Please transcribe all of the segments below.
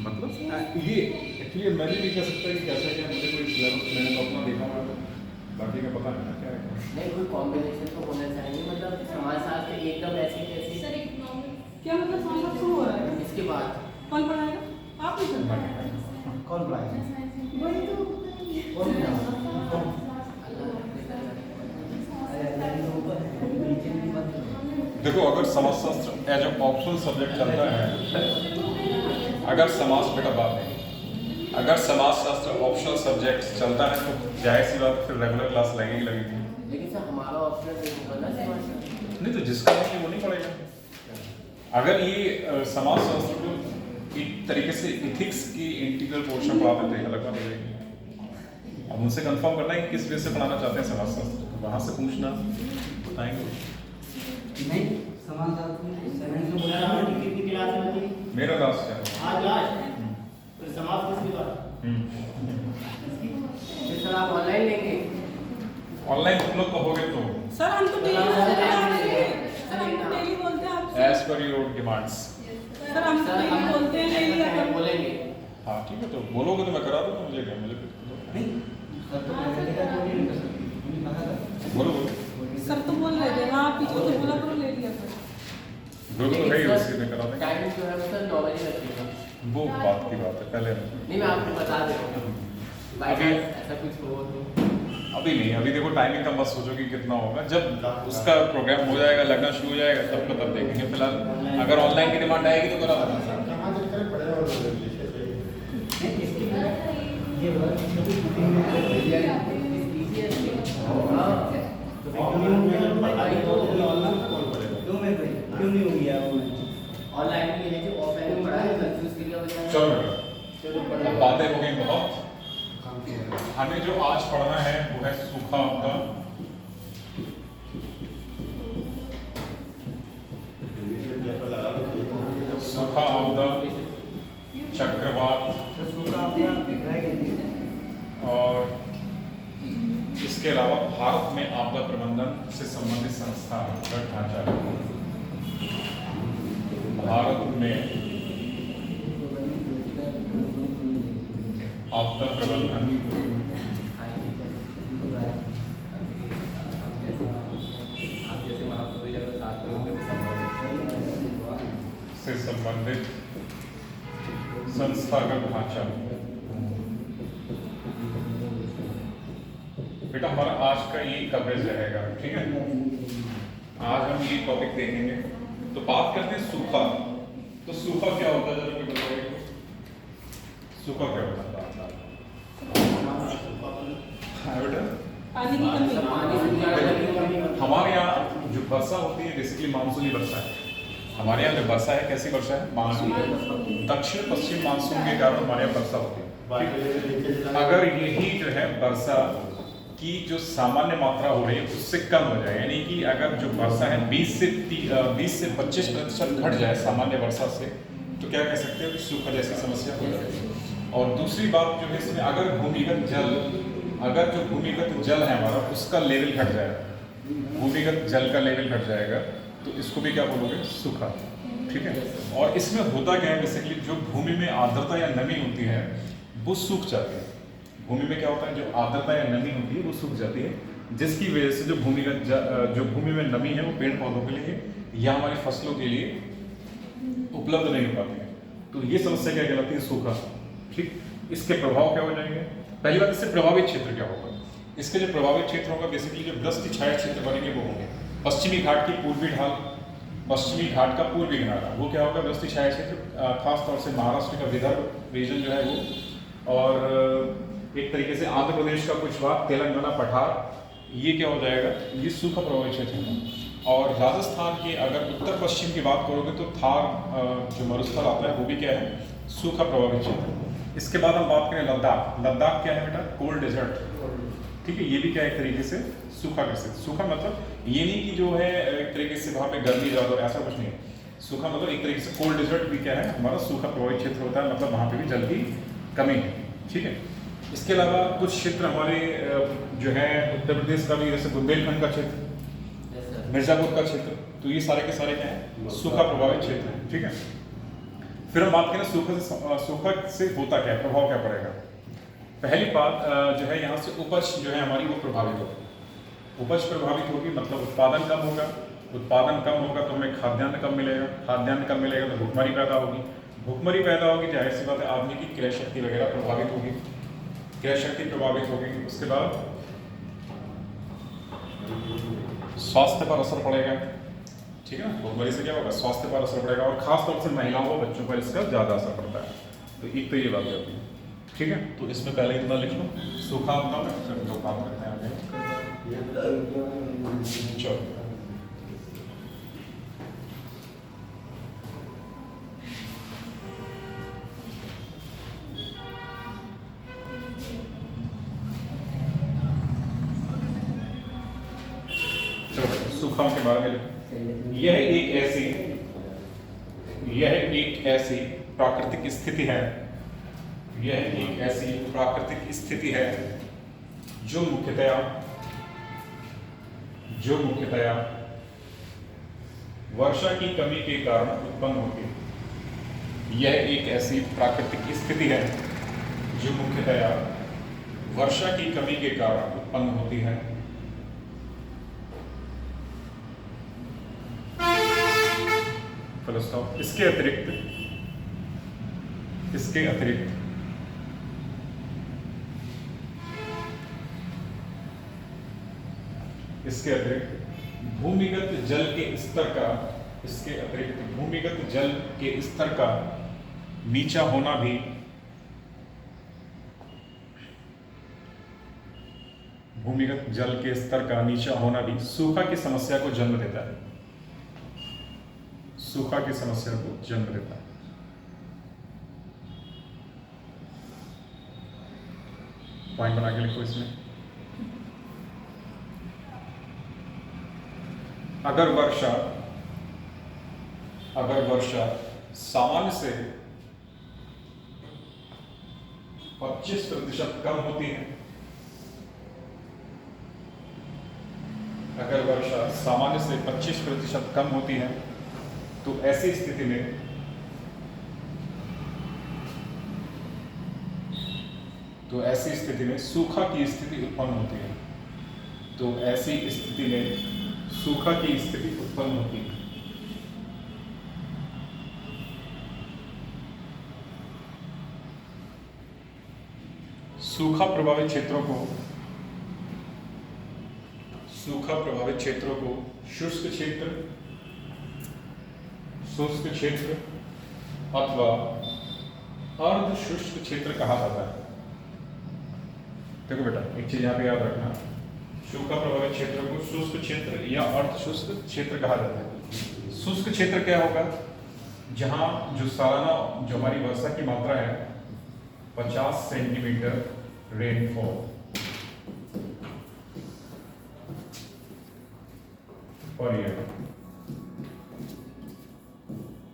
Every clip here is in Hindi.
मतलब ये एक्चुअली मैं भी नहीं कह सकता कि कैसा क्या, मुझे कोई सिलेबस मैंने तो अपना देखा हुआ है, बाकी का पता नहीं ना क्या है। नहीं, कोई कॉम्बिनेशन तो होना चाहिए, मतलब समाजशास्त्र एकदम ऐसी कैसी। सर इकोनॉमिक क्या मतलब समाज शुरू हो रहा है? इसके बाद कौन पढ़ाएगा? आप नहीं पढ़ाएंगे? कौन पढ़ाएगा? वही तो कौन पढ़ाएगा? देखो, अगर समाजशास्त्र एज ए ऑप्शनल सब्जेक्ट चलता है, अगर समाज बेटा बात नहीं, अगर समाजशास्त्र ऑप्शनल सब्जेक्ट चलता है तो जाहिर सी बात फिर रेगुलर क्लास लगेगी लगेगी। लेकिन सर हमारा ऑप्शन नहीं होगा ना समाजशास्त्र। नहीं तो जिसका नहीं है वो नहीं पढ़ेगा। अगर ये समाजशास्त्र को एक तरीके से इथिक्स की इंटीग्रल पोर्शन पढ़ा देते हैं, अलग बात हो जाएगी। अब उनसे कंफर्म करना है कि किस वे से पढ़ाना चाहते हैं समाजशास्त्र, तो वहाँ से पूछना, बताएंगे। नहीं, समाजशास्त्र में 7 में बोला हमारी कितनी क्लास है बच्चे? मेरा लास्ट क्या है? आज लास्ट फिर समाज किसकी बात? फिर सर आप ऑनलाइन लेंगे? ऑनलाइन तुम लोग कहोगे तो सर हम तो डेली बोलते हैं आपसे। सर हम तो डेली बोलते हैं आपसे। As per your demands. Sir हम तो डेली बोलते हैं डेली अगर बोलेंगे। हाँ ठीक है, तो बोलोगे तो मैं करा दूंगा, मुझे क्या, मुझे नहीं, सर तो पहले का कोई नहीं कर सकते, उन्हें कहा था। बोलो बोलो सर तो बोल रहे थे, हाँ पीछे तो बोला करो, ले लिया सर। बिल्कुल है ही, उसी में करा देंगे। टाइमिंग जो है वो सर 9 बजे रखिएगा। वो बात की बात है, पहले नहीं, मैं आपको बता दे रहा हूँ, बाई अभी- चांस ऐसा कुछ हो तो। अभी नहीं, अभी देखो टाइमिंग का मत सोचो कि कितना होगा, जब उसका प्रोग्राम हो जाएगा, लगना शुरू हो जाएगा तब का तब देखेंगे। फिलहाल अगर ऑनलाइन की डिमांड आएगी तो करा देंगे। नहीं, इसके लिए ये बात कभी मीटिंग में कर दिया है। क्यों नहीं हो गया ऑनलाइन भी है जो ऑफलाइन में पढ़ा है, कंफ्यूज के लिए हो जाएगा। चलो बेटा, अब बातें हो गई बहुत। हमें जो आज पढ़ना है वो है सूखा आपदा। सूखा आपदा, चक्रवात और इसके अलावा भारत में आपदा प्रबंधन से संबंधित संस्था का ढांचा। भारत में आपदा प्रबंधन से संबंधित संस्थागत ढांचा। बेटा हमारा आज का ये कवरेज रहेगा, ठीक है। आज हम ये टॉपिक देखेंगे। तो बात करते हैं सूखा। तो सूखा क्या होता है, जरा कोई बताइए, सूखा क्या होता है? हाँ बेटा, पानी की कमी। हमारे यहाँ जो वर्षा होती है बेसिकली मानसूनी वर्षा है। हमारे यहाँ जो वर्षा है कैसी वर्षा है? मानसून, दक्षिण पश्चिम मानसून के कारण हमारे यहाँ वर्षा होती है। अगर यही जो है वर्षा की जो सामान्य मात्रा हो रही है उससे कम हो जाए, यानी कि अगर जो वर्षा है 20 से 25% घट जाए सामान्य वर्षा से, तो क्या कह सकते हो कि सूखा जैसी समस्या हो जाएगी। और दूसरी बात जो है इसमें, अगर जो भूमिगत जल है हमारा उसका लेवल घट जाएगा, भूमिगत जल का लेवल घट जाएगा, तो इसको भी क्या बोलोगे? सूखा, ठीक है। और इसमें होता क्या है, बेसिकली जो भूमि में आर्द्रता या नमी होती है वो सूख जाती है। भूमि में क्या होता है, जो आर्द्रता या नमी होती है वो सूख जाती है, जिसकी वजह से जो भूमि में नमी है वो पेड़ पौधों के लिए या हमारी फसलों के लिए उपलब्ध नहीं हो पाती है। तो ये समस्या क्या कहलाती है? सूखा, ठीक। इसके प्रभाव क्या हो जाएंगे? पहली बात, इससे प्रभावित क्षेत्र क्या होगा? इसके जो प्रभावित क्षेत्र होगा बेसिकली जो वृष्टि छाया क्षेत्र बनेंगे वो होंगे पश्चिमी घाट की पूर्वी ढाल, पश्चिमी घाट का पूर्वी किनारा, वो क्या होगा? वृष्टि छाया क्षेत्र, खासतौर से महाराष्ट्र का विदर्भ रीजन जो है वो, और एक तरीके से आंध्र प्रदेश का कुछ भाग, तेलंगाना पठार, ये क्या हो जाएगा? ये सूखा प्रभावित क्षेत्र है। और राजस्थान के अगर उत्तर पश्चिम की बात करोगे तो थार जो मरुस्थल आता है वो भी क्या है? सूखा प्रभावित क्षेत्र। इसके बाद हम बात करें लद्दाख। लद्दाख क्या है बेटा? कोल्ड डेजर्ट, ठीक है। ये भी क्या एक तरीके से सूखा कर सकते। सूखा मतलब ये नहीं कि जो है एक तरीके से वहाँ पे गर्मी ज़्यादा हो, ऐसा कुछ नहीं है। सूखा मतलब एक तरीके से कोल्ड डेजर्ट भी क्या है? हमारा सूखा प्रभावित क्षेत्र होता है, मतलब वहाँ पे भी जल की कमी है, ठीक है। इसके अलावा कुछ क्षेत्र हमारे जो है उत्तर प्रदेश का भी, जैसे बुंदेलखंड का क्षेत्र, मिर्जापुर का क्षेत्र, तो ये सारे के सारे क्या हैं? सूखा प्रभावित क्षेत्र हैं, ठीक है। फिर हम बात करें सूखा से होता क्या है, प्रभाव क्या पड़ेगा। पहली बात जो है यहाँ से उपज जो है हमारी वो प्रभावित होगी। उपज प्रभावित होगी मतलब उत्पादन कम होगा। उत्पादन कम होगा तो हमें खाद्यान्न कम मिलेगा। खाद्यान्न कम मिलेगा तो भुखमरी पैदा होगी। भुखमरी पैदा होगी, जाहिर सी बात है आदमी की क्रय शक्ति वगैरह प्रभावित होगी। क्रय शक्ति प्रभावित होगी, उसके बाद स्वास्थ्य पर असर पड़ेगा। ठीक है ना, भुखमरी से क्या होगा, स्वास्थ्य पर असर पड़ेगा और खासतौर से महिलाओं और बच्चों पर इसका ज़्यादा असर पड़ता है। तो एक तो ये बात होती है। ठीक है, तो इसमें पहले इतना लिख लो, सूखा होता है, फिर दो काम करते हैं आगे। चलो, सूखाओं के बारे में लिखो। यह एक ऐसी प्राकृतिक स्थिति है, यह एक ऐसी प्राकृतिक स्थिति है जो मुख्यतया वर्षा की कमी के कारण उत्पन्न होती है। यह एक ऐसी प्राकृतिक स्थिति है जो मुख्यतया वर्षा की कमी के कारण उत्पन्न होती है। इसके अतिरिक्त भूमिगत जल के स्तर का नीचा होना भी सूखा की समस्या को जन्म देता है। पॉइंट बना के लिखो इसमें। अगर वर्षा सामान्य से 25% कम होती है, अगर वर्षा सामान्य से 25% कम होती है तो ऐसी स्थिति में सूखा की स्थिति उत्पन्न होती है। सूखा प्रभावित क्षेत्रों को शुष्क क्षेत्र अथवा अर्ध शुष्क क्षेत्र कहा जाता है। देखो बेटा, एक चीज यहाँ पे याद रखना, सूखा प्रभावित क्षेत्रों को शुष्क क्षेत्र या अर्ध शुष्क क्षेत्र कहा जाता है। शुष्क क्षेत्र क्या होगा, जहाँ जो सालाना जो हमारी वर्षा की मात्रा है 50 सेंटीमीटर रेनफॉल पर ईयर,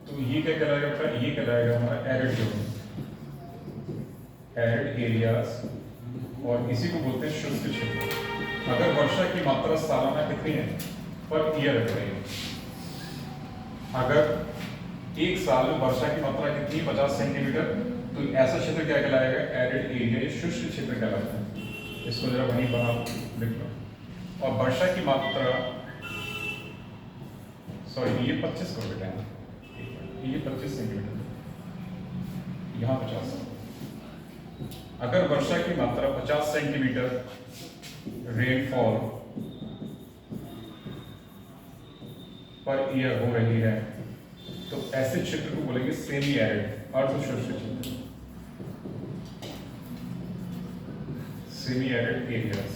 तो ये क्या कहलाएगा बेटा, ये कहलाएगा हमारा एरिड जोन, एरिड एरियाज, और इसी को बोलते हैं शुष्क क्षेत्र। अगर वर्षा की मात्रा सालाना कितनी है, पर ईयर रख रही है, अगर एक साल में वर्षा की मात्रा कितनी 50 सेंटीमीटर, तो ऐसा क्षेत्र क्या कहलाएगा, एरिड एरिया, शुष्क क्षेत्र कहलाता है। इसको जरा वहीं बना लिख लो। और वर्षा की मात्रा, सॉरी ये 25 करो बेटा, ये 25 सेंटीमीटर, यहाँ 50। अगर वर्षा की मात्रा 50 सेंटीमीटर रेनफॉल पर ईयर हो रही है तो ऐसे क्षेत्र को बोलेंगे सेमी एरिड, अर्धशुष्क क्षेत्र, सेमी एरिड एरियाज,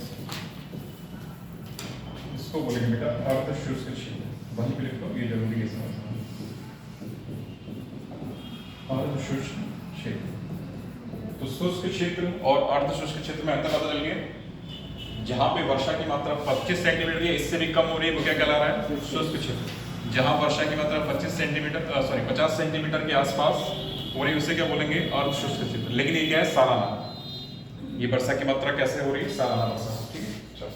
इसको बोलेंगे बेटा अर्धशुष्क क्षेत्र। वहीं पे लिख लो, ये जरूरी है समझना। अर्धशुष्क क्षेत्र, तो शुष्क क्षेत्र और अर्धशुष्क क्षेत्र में अंतर पता चल गया। जहां पे वर्षा की मात्रा 25 सेंटीमीटर या इससे भी कम हो रही है वो क्या कहला रहा है, शुष्क क्षेत्र। जहां वर्षा की मात्रा 50 सेंटीमीटर के आसपास हो रही है उसे क्या बोलेंगे, अर्धशुष्क क्षेत्र। लेकिन ये क्या है, सालाना, ये वर्षा की मात्रा कैसे हो रही है, सालाना वर्षा। ठीक है, चलो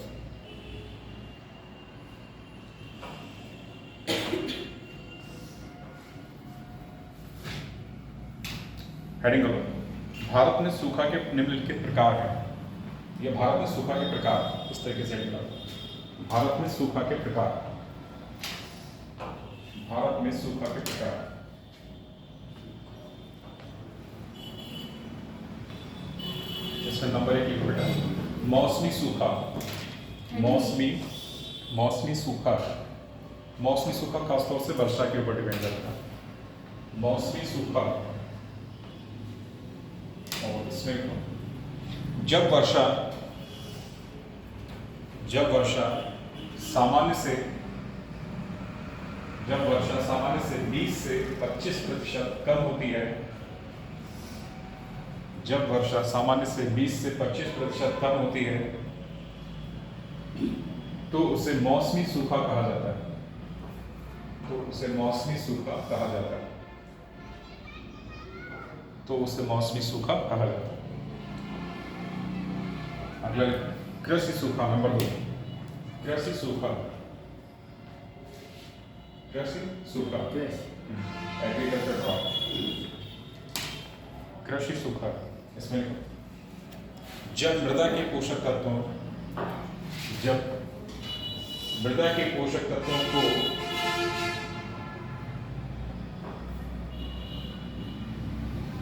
हेडिंग करो, भारत में सूखा के निम्नलिखित प्रकार हैं। ये भारत में सूखा के प्रकार इस तरीके से हेडिंग करो, भारत में सूखा के प्रकार, भारत में सूखा के प्रकार। इसमें नंबर 1 लिखो बेटा, मौसमी सूखा, मौसमी सूखा, मौसमी सूखा खासतौर से वर्षा के ऊपर डिपेंड करता है। मौसमी सूखा, और इसमें जब वर्षा सामान्य से 20 से 25% कम होती है, जब वर्षा सामान्य से 20 से 25% कम होती है तो उसे मौसमी सूखा कहा जाता है, तो उसे मौसमी सूखा कहा जाता है, तो उसे मौसमी सूखा कहा जाता है। अगला कृषि सूखा, नंबर 2, कृषि सूखा, कृषि सूखा, एग्रीकल्चर ड्रॉप, कृषि सूखा। इसमें लिखो, जब मृदा के पोषक तत्वों को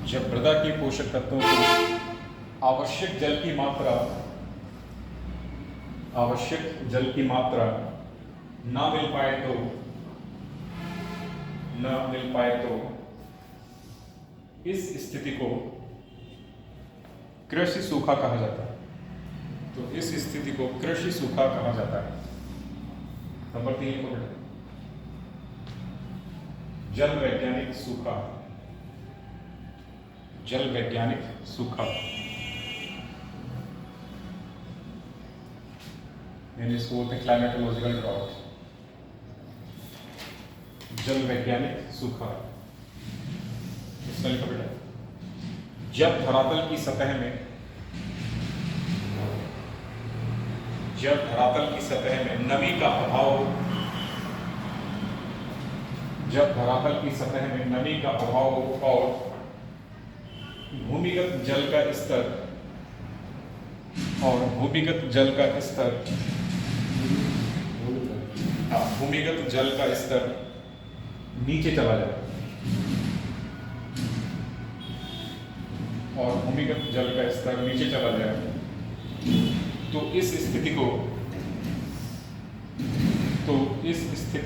जब मृदा के पोषक तत्वों को आवश्यक जल की मात्रा ना मिल पाए तो इस स्थिति को कृषि सूखा कहा जाता है, तो इस स्थिति को कृषि सूखा कहा जाता है। नंबर 3 लिखो बेटा, जल वैज्ञानिक सूखा, जल वैज्ञानिक सूखा, यानी इसको बोलते हैं क्लाइमेटोलॉजिकल ड्रॉट, जल वैज्ञानिक सूखा। इसमें लिखो बेटा, जब धरातल की सतह में नमी का अभाव हो, जब धरातल की सतह में नमी का अभाव हो और भूमिगत जल का स्तर नीचे चला जाए, तो इस स्थिति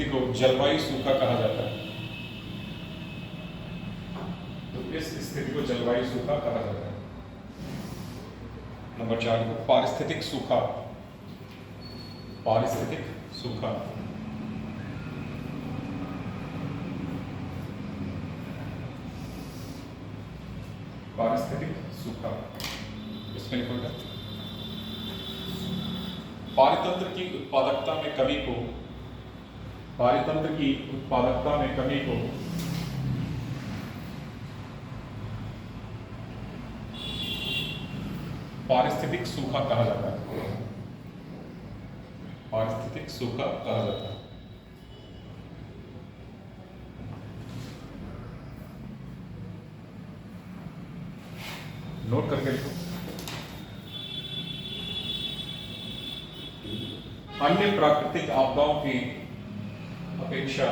को जलवायु सूखा कहा जाता है, नंबर 4 को पारिस्थितिक सूखा, पारिस्थितिक सूखा, पारिस्थितिक सूखा। इसमें लिखो बेटा, पारितंत्र की उत्पादकता में कमी को पारिस्थितिक सूखा कहा जाता है, पारिस्थितिक सूखा कहा जाता है। नोट करके लिखो, अन्य प्राकृतिक आपदाओं की अपेक्षा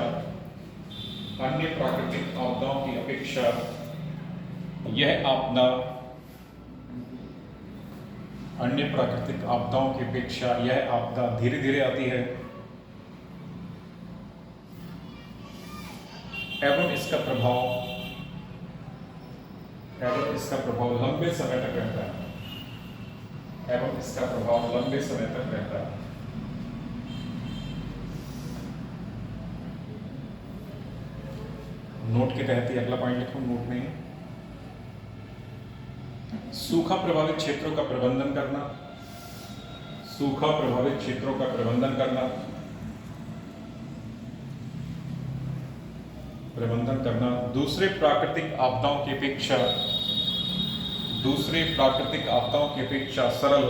यह आपदा धीरे धीरे आती है एवं इसका प्रभाव लंबे समय तक रहता है, नोट के तहत ही अगला पॉइंट लिखो, नोट नहीं। सूखा प्रभावित क्षेत्रों का प्रबंधन करना दूसरे प्राकृतिक आपदाओं की अपेक्षा सरल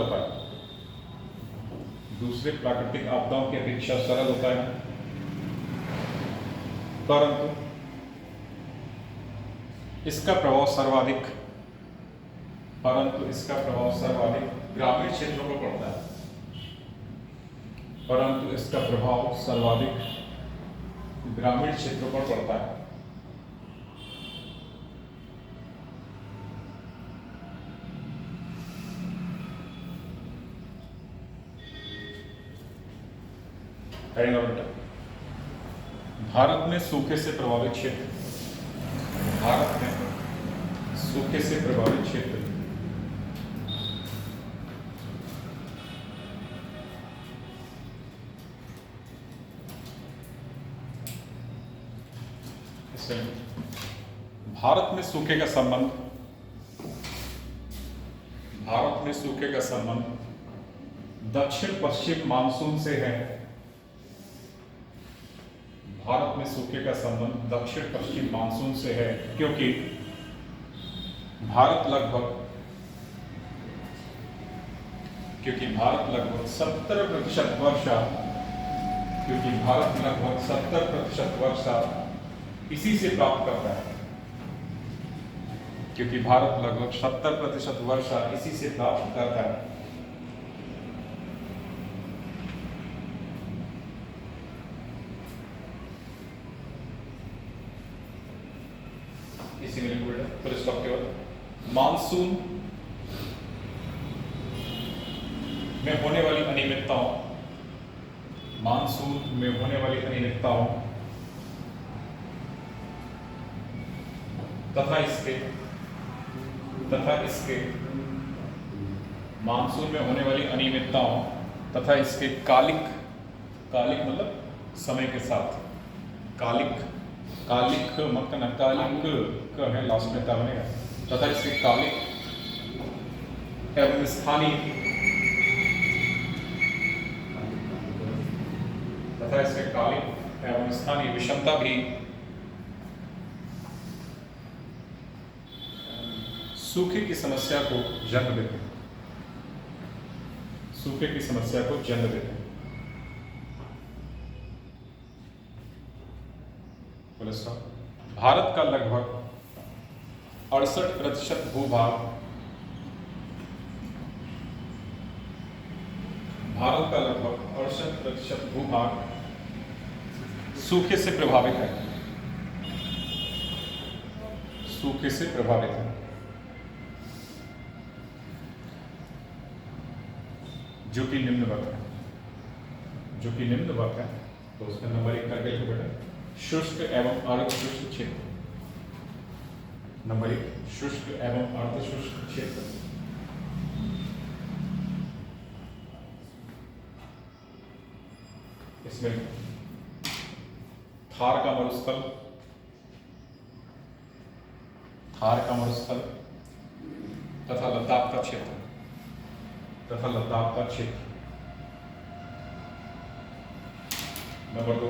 होता है, परंतु इसका प्रभाव सर्वाधिक परंतु इसका प्रभाव सर्वाधिक ग्रामीण क्षेत्रों पर पड़ता है। परंतु इसका प्रभाव सर्वाधिक ग्रामीण क्षेत्रों पर पड़ता है। भारत में सूखे से प्रभावित क्षेत्र, भारत में सूखे से प्रभावित क्षेत्र भारत में सूखे का संबंध, भारत में सूखे का संबंध दक्षिण पश्चिम मानसून से है। भारत में सूखे का संबंध दक्षिण पश्चिम मानसून से है, क्योंकि भारत लगभग 70% वर्षा, क्योंकि भारत लगभग 70% वर्षा इसी से प्राप्त करता है, क्योंकि भारत लगभग 70% वर्षा इसी से प्राप्त करता है। इसी में फिर स्टॉप केवल मानसून में होने वाली अनियमितताओं, मानसून में होने वाली अनियमितताओं तथा इसके मानसून में होने वाली अनियमितताओं तथा इसके कालिक मतलब समय के साथ, कालिक मत करना, कालिक का है लास्ट में क्या बनेगा, तथा इसके कालिक एवं स्थानीय विषमता भी सूखे की समस्या को जन्म देते हैं, सूखे की समस्या को जन्म देते हैं। भारत का लगभग 68% भूभाग, भारत का लगभग 68% भूभाग सूखे से प्रभावित है, सूखे से प्रभावित है। जो कि निम्नवत है, तो उसका नंबर 1 करके लिखो बेटा, शुष्क एवं अर्धशुष्क क्षेत्र। नंबर 1 शुष्क एवं अर्धशुष्क क्षेत्र। इसमें थार का मरुस्थल तथा लद्दाख का क्षेत्र, नंबर 2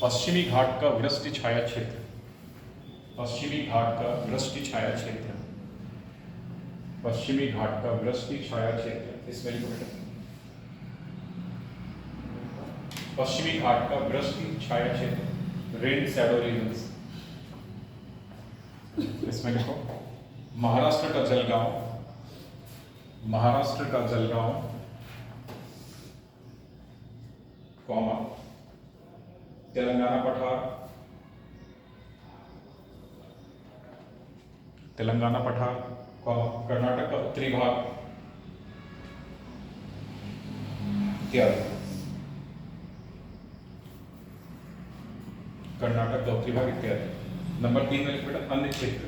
पश्चिमी घाट का वृष्टि छाया क्षेत्र, पश्चिमी घाट का वृष्टि छाया क्षेत्र, पश्चिमी घाट का वृष्टि छाया क्षेत्र। इसमें लिखो बेटा, पश्चिमी घाट का वृष्टि छाया क्षेत्र, रेन शैडो रीजन्स। इसमें लिखो महाराष्ट्र का जलगांव, कॉमा तेलंगाना पठार, कॉमा कर्नाटक का उत्तरी भाग इत्यादि, कर्नाटक का उत्तरी भाग इत्यादि। नंबर 3 में लिखो बेटा अन्य क्षेत्र,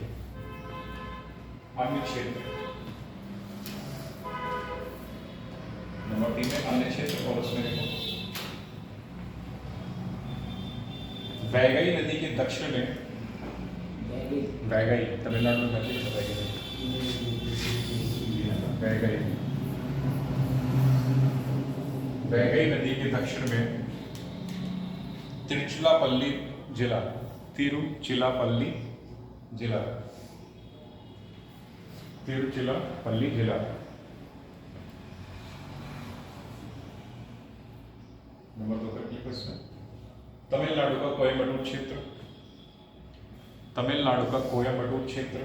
नंबर 3 में अन्य क्षेत्र, और उसमें लिखो वैगई नदी के दक्षिण में, वैगई तमिलनाडु में बहती है, वैगई नदी के दक्षिण में तिरुचिरापल्ली जिला, नंबर 2 का क्लिक इसमें तमिलनाडु का कोयम्बटूर क्षेत्र, तमिलनाडु का कोयम्बटूर क्षेत्र,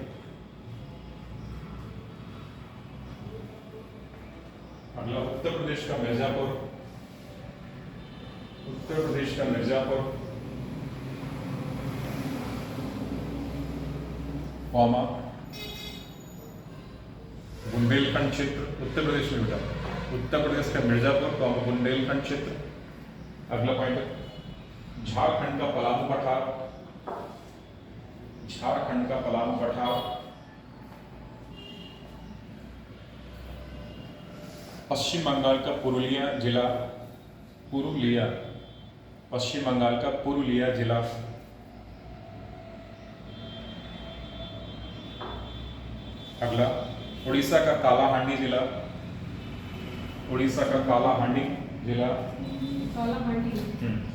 अगला उत्तर प्रदेश का मिर्जापुर, उत्तर प्रदेश का मिर्जापुर, कौमा बुंदेलखंड क्षेत्र, उत्तर प्रदेश में बेटा, उत्तर प्रदेश का मिर्जापुर कौमा बुंदेलखंड क्षेत्र। अगला पॉइंट झारखंड का पलामू पठार, झारखंड का पलामू पठार, पश्चिम बंगाल का पुरुलिया जिला, पुरुलिया, पश्चिम बंगाल का पुरुलिया जिला। अगला उड़ीसा का कालाहांडी जिला, उड़ीसा का कालाहांडी जिला,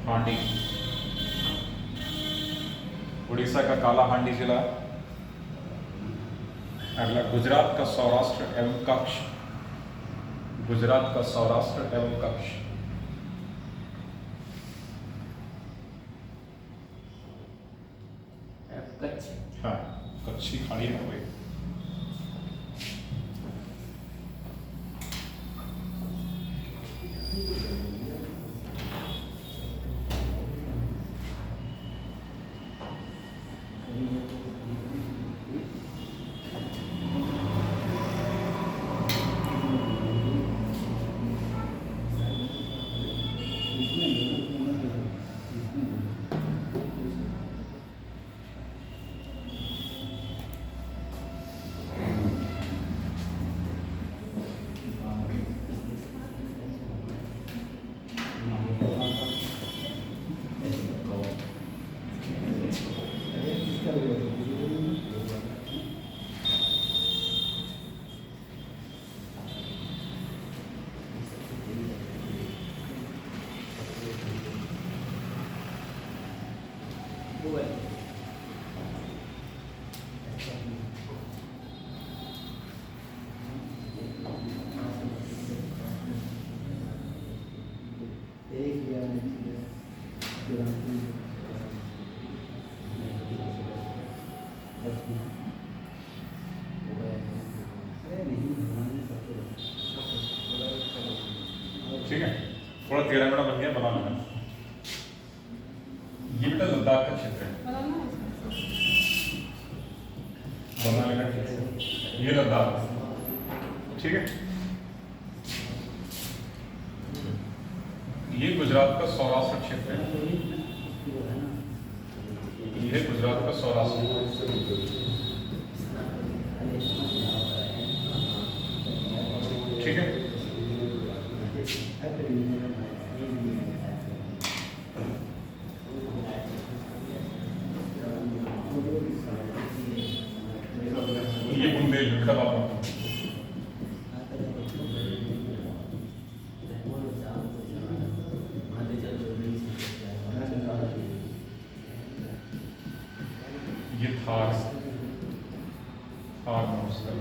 हांडी, उड़ीसा का कालाहांडी जिला। अगला गुजरात का सौराष्ट्र एवं कच्छ, गुजरात का सौराष्ट्र एवं कच्छ। कच्छ। हाँ, कच्छी खाड़ी में हुई। ठीक है, थोड़ा टेढ़ा मेढ़ा बन गया, बना लेना। ये बेटा लद्दाख का क्षेत्र है, बना लेना। ये लद्दाख, ठीक है। ये गुजरात का सौराष्ट्र क्षेत्र है, ये गुजरात का सौराष्ट्र, ठीक है। ये बुंदेलखंड का बाबा, ये थार, थार नमस्कार।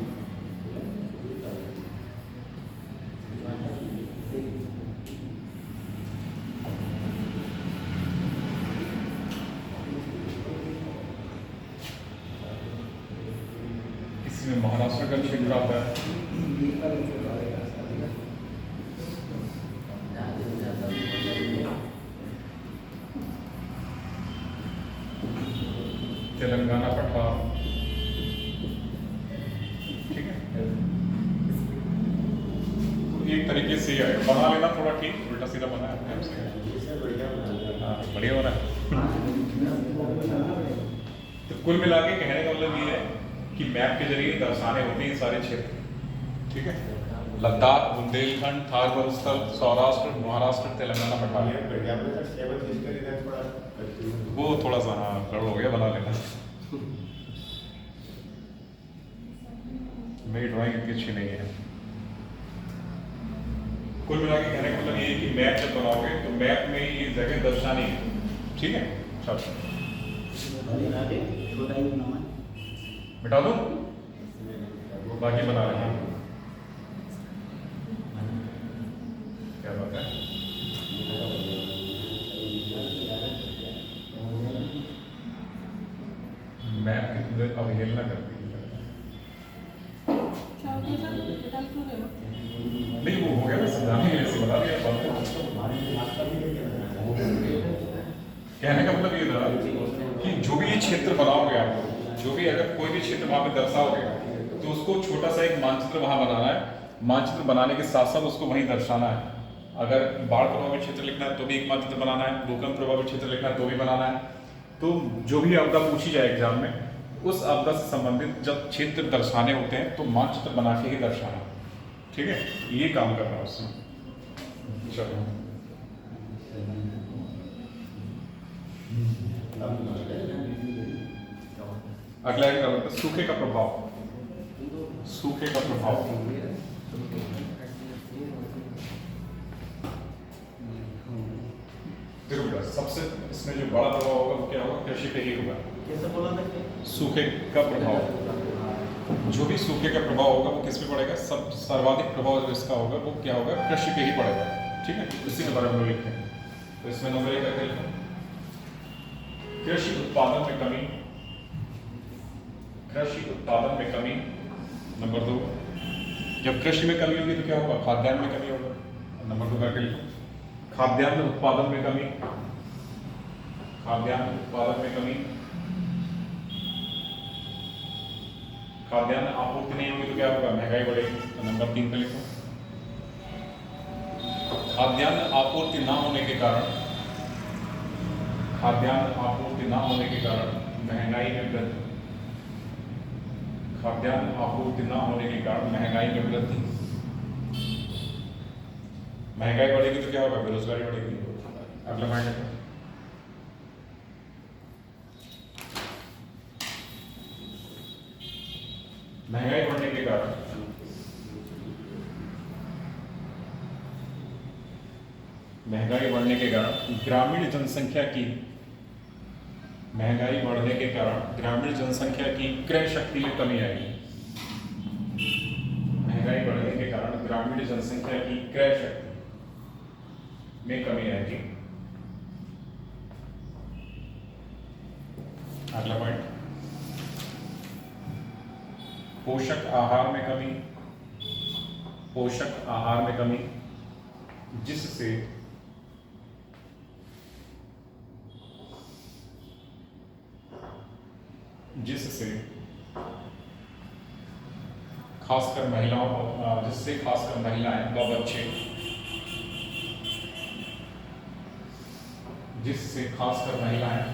इसमें महाराष्ट्र का क्षेत्र आता है, तेलंगाना पठार, ठीक है। एक तरीके से है, बना लेना थोड़ा, ठीक, उल्टा सीधा बना है अपने आप से। हाँ, बढ़िया हो रहा है। तो कुल मिला के कहने का मतलब ये है कि मैप के जरिए दर्शाने होते हैं सारे क्षेत्र, ठीक है। लद्दाख, बुंदेलखंड, थार वनस्थल, सौराष्ट्र, महाराष्ट्र, तेलंगाना, पठार। वो थोड़ा सा हाँ गड़बड़ हो गया, बना लेना। मेरी ड्राइंग इतनी अच्छी नहीं है। कुल मिला के कहने का मतलब ये है कि मैप जब बनाओगे तो मैप में ये जगह दर्शानी है, ठीक है। चलो मिटा दो, बाकी बना लेंगे। क्या बात है। मैं कितने अवहेलना करती है। नहीं वो हो गया ना, समझाने के लिए ऐसे बता दिया बात को। कहने का मतलब ये था कि जो भी ये क्षेत्र बनाओगे आप, जो भी अगर कोई भी क्षेत्र वहाँ पे दर्शाओगे तो उसको छोटा सा एक मानचित्र वहाँ बनाना है। मानचित्र बनाने के साथ साथ उसको वहीं दर्शाना है। अगर बाढ़ प्रभावित क्षेत्र लिखना है तो भी एक मानचित्र बनाना है, भूकंप प्रभावित क्षेत्र लिखना है तो भी बनाना है। तो जो भी आपदा पूछी जाए एग्जाम में, उस आपदा से संबंधित जब क्षेत्र दर्शाने होते हैं तो मानचित्र बना के ही दर्शाना, ठीक है, ये काम करना है उसमें। चलो अगला एक है सूखे का प्रभाव। सूखे का प्रभाव देखो बेटा, सबसे इसमें जो बड़ा प्रभाव होगा वो क्या होगा, कृषि पे ही होगा। कैसे बोला था? सूखे का प्रभाव, जो भी सूखे का प्रभाव होगा वो किस पे पड़ेगा, सब सर्वाधिक प्रभाव जो इसका होगा वो क्या होगा, कृषि पे ही पड़ेगा, ठीक है। इसी के बारे में लिखें तो इसमें नंबर 1 करके लिखें, कृषि उत्पादन में कमी। कृषि उत्पादन में कमी। नंबर 2, जब कृषि में कमी होगी तो क्या होगा, खाद्यान्न में कमी होगा। नंबर 2 करके लिखें, खाद्यान्न उत्पादन में कमी। खाद्यान्न उत्पादन में कमी। खाद्यान्न आपूर्ति नहीं होगी तो क्या होगा, महंगाई बढ़ेगी। तो नंबर 3 पे लिखो, खाद्यान्न आपूर्ति ना होने के कारण, खाद्यान्न आपूर्ति ना होने के कारण महंगाई में वृद्धि। खाद्यान्न आपूर्ति ना होने के कारण महंगाई में वृद्धि। महंगाई बढ़ेगी तो क्या होगा, बेरोजगारी बढ़ेगी। अगला पॉइंट है, महंगाई बढ़ने के कारण, महंगाई बढ़ने के कारण ग्रामीण जनसंख्या की, महंगाई बढ़ने के कारण ग्रामीण जनसंख्या की क्रय शक्ति में कमी आएगी। महंगाई बढ़ने के कारण ग्रामीण जनसंख्या की क्रय शक्ति में कमी आएगी। अगला पॉइंट, पोषक आहार में कमी। पोषक आहार में कमी जिससे खासकर महिलाओं, जिससे खासकर महिलाएं व बच्चे, जिससे खासकर महिलाएं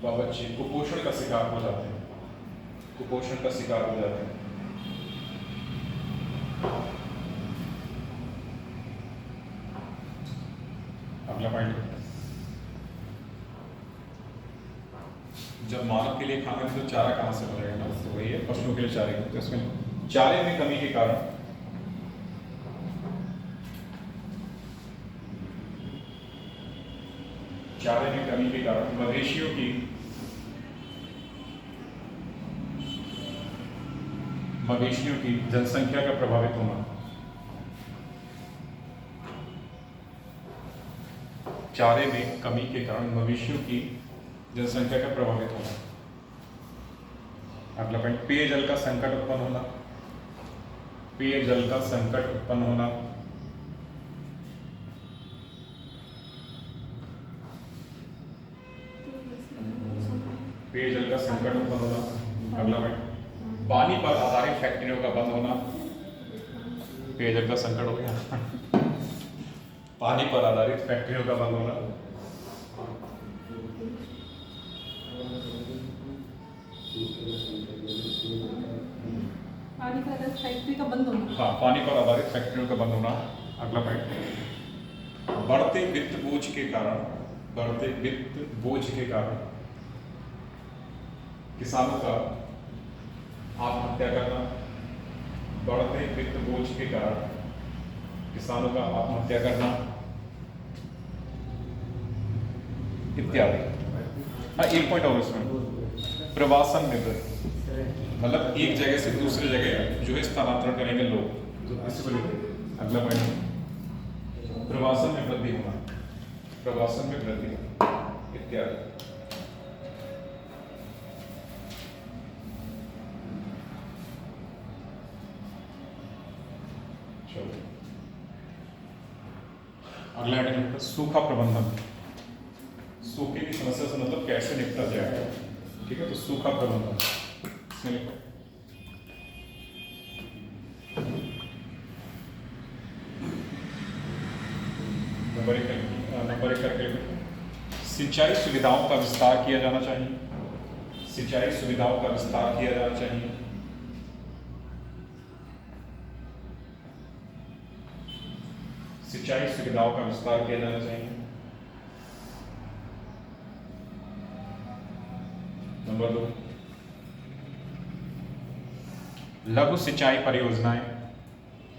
व बच्चे कुपोषण का शिकार हो जाते हैं। कुपोषण का शिकार हो जाते हैं। अगला पॉइंट, जब मानव के लिए खाना तो चारा कहां से बनेगा ना, तो वही है पशुओं के लिए चारे। तो इसमें चारे में कमी के कारण, चारे में कमी के कारण मवेशियों की, मवेशियों की जनसंख्या का प्रभावित होना। चारे में कमी के कारण मवेशियों की जनसंख्या का प्रभावित होना। अगला पॉइंट, पेयजल का संकट उत्पन्न होना। पेयजल का संकट उत्पन्न होना। पेयजल का संकट उत्पन्न होना। अगला पॉइंट, पानी पर आधारित फैक्ट्रियों का बंद होना। पेयजल का संकट हो गया। पानी पर आधारित फैक्ट्रियों का बंद होना। पानी पर आधारित फैक्ट्री का बंद होना। हाँ, पानी पर आधारित फैक्ट्रियों का बंद होना। अगला पॉइंट, बढ़ते वित्त बोझ के कारण, बढ़ते वित्त बोझ के कारण किसानों का आत्महत्या करना। बढ़ते वित्त बोझ के कारण किसानों का आत्महत्या करना इत्यादि। हाँ, एक पॉइंट और इसमें, प्रवासन में वृद्धि, मतलब एक जगह से दूसरी जगह जो है स्थानांतरण करेंगे लोग, तो इसको लिखो। अगला पॉइंट, प्रवासन में वृद्धि होना। प्रवासन में वृद्धि इत्यादि। चलो अगला हेडिंग है सूखा प्रबंधन। सूखे की समस्या से मतलब कैसे निपटा जाए, ठीक है। तो सूखा प्रबंधन इसमें लिखो नंबर एक करके लिखो। सिंचाई सुविधाओं का विस्तार किया जाना चाहिए। सिंचाई सुविधाओं का विस्तार किया जाना चाहिए। सिंचाई सुविधाओं का विस्तार किया जाना चाहिए। नंबर 2, लघु सिंचाई परियोजनाएं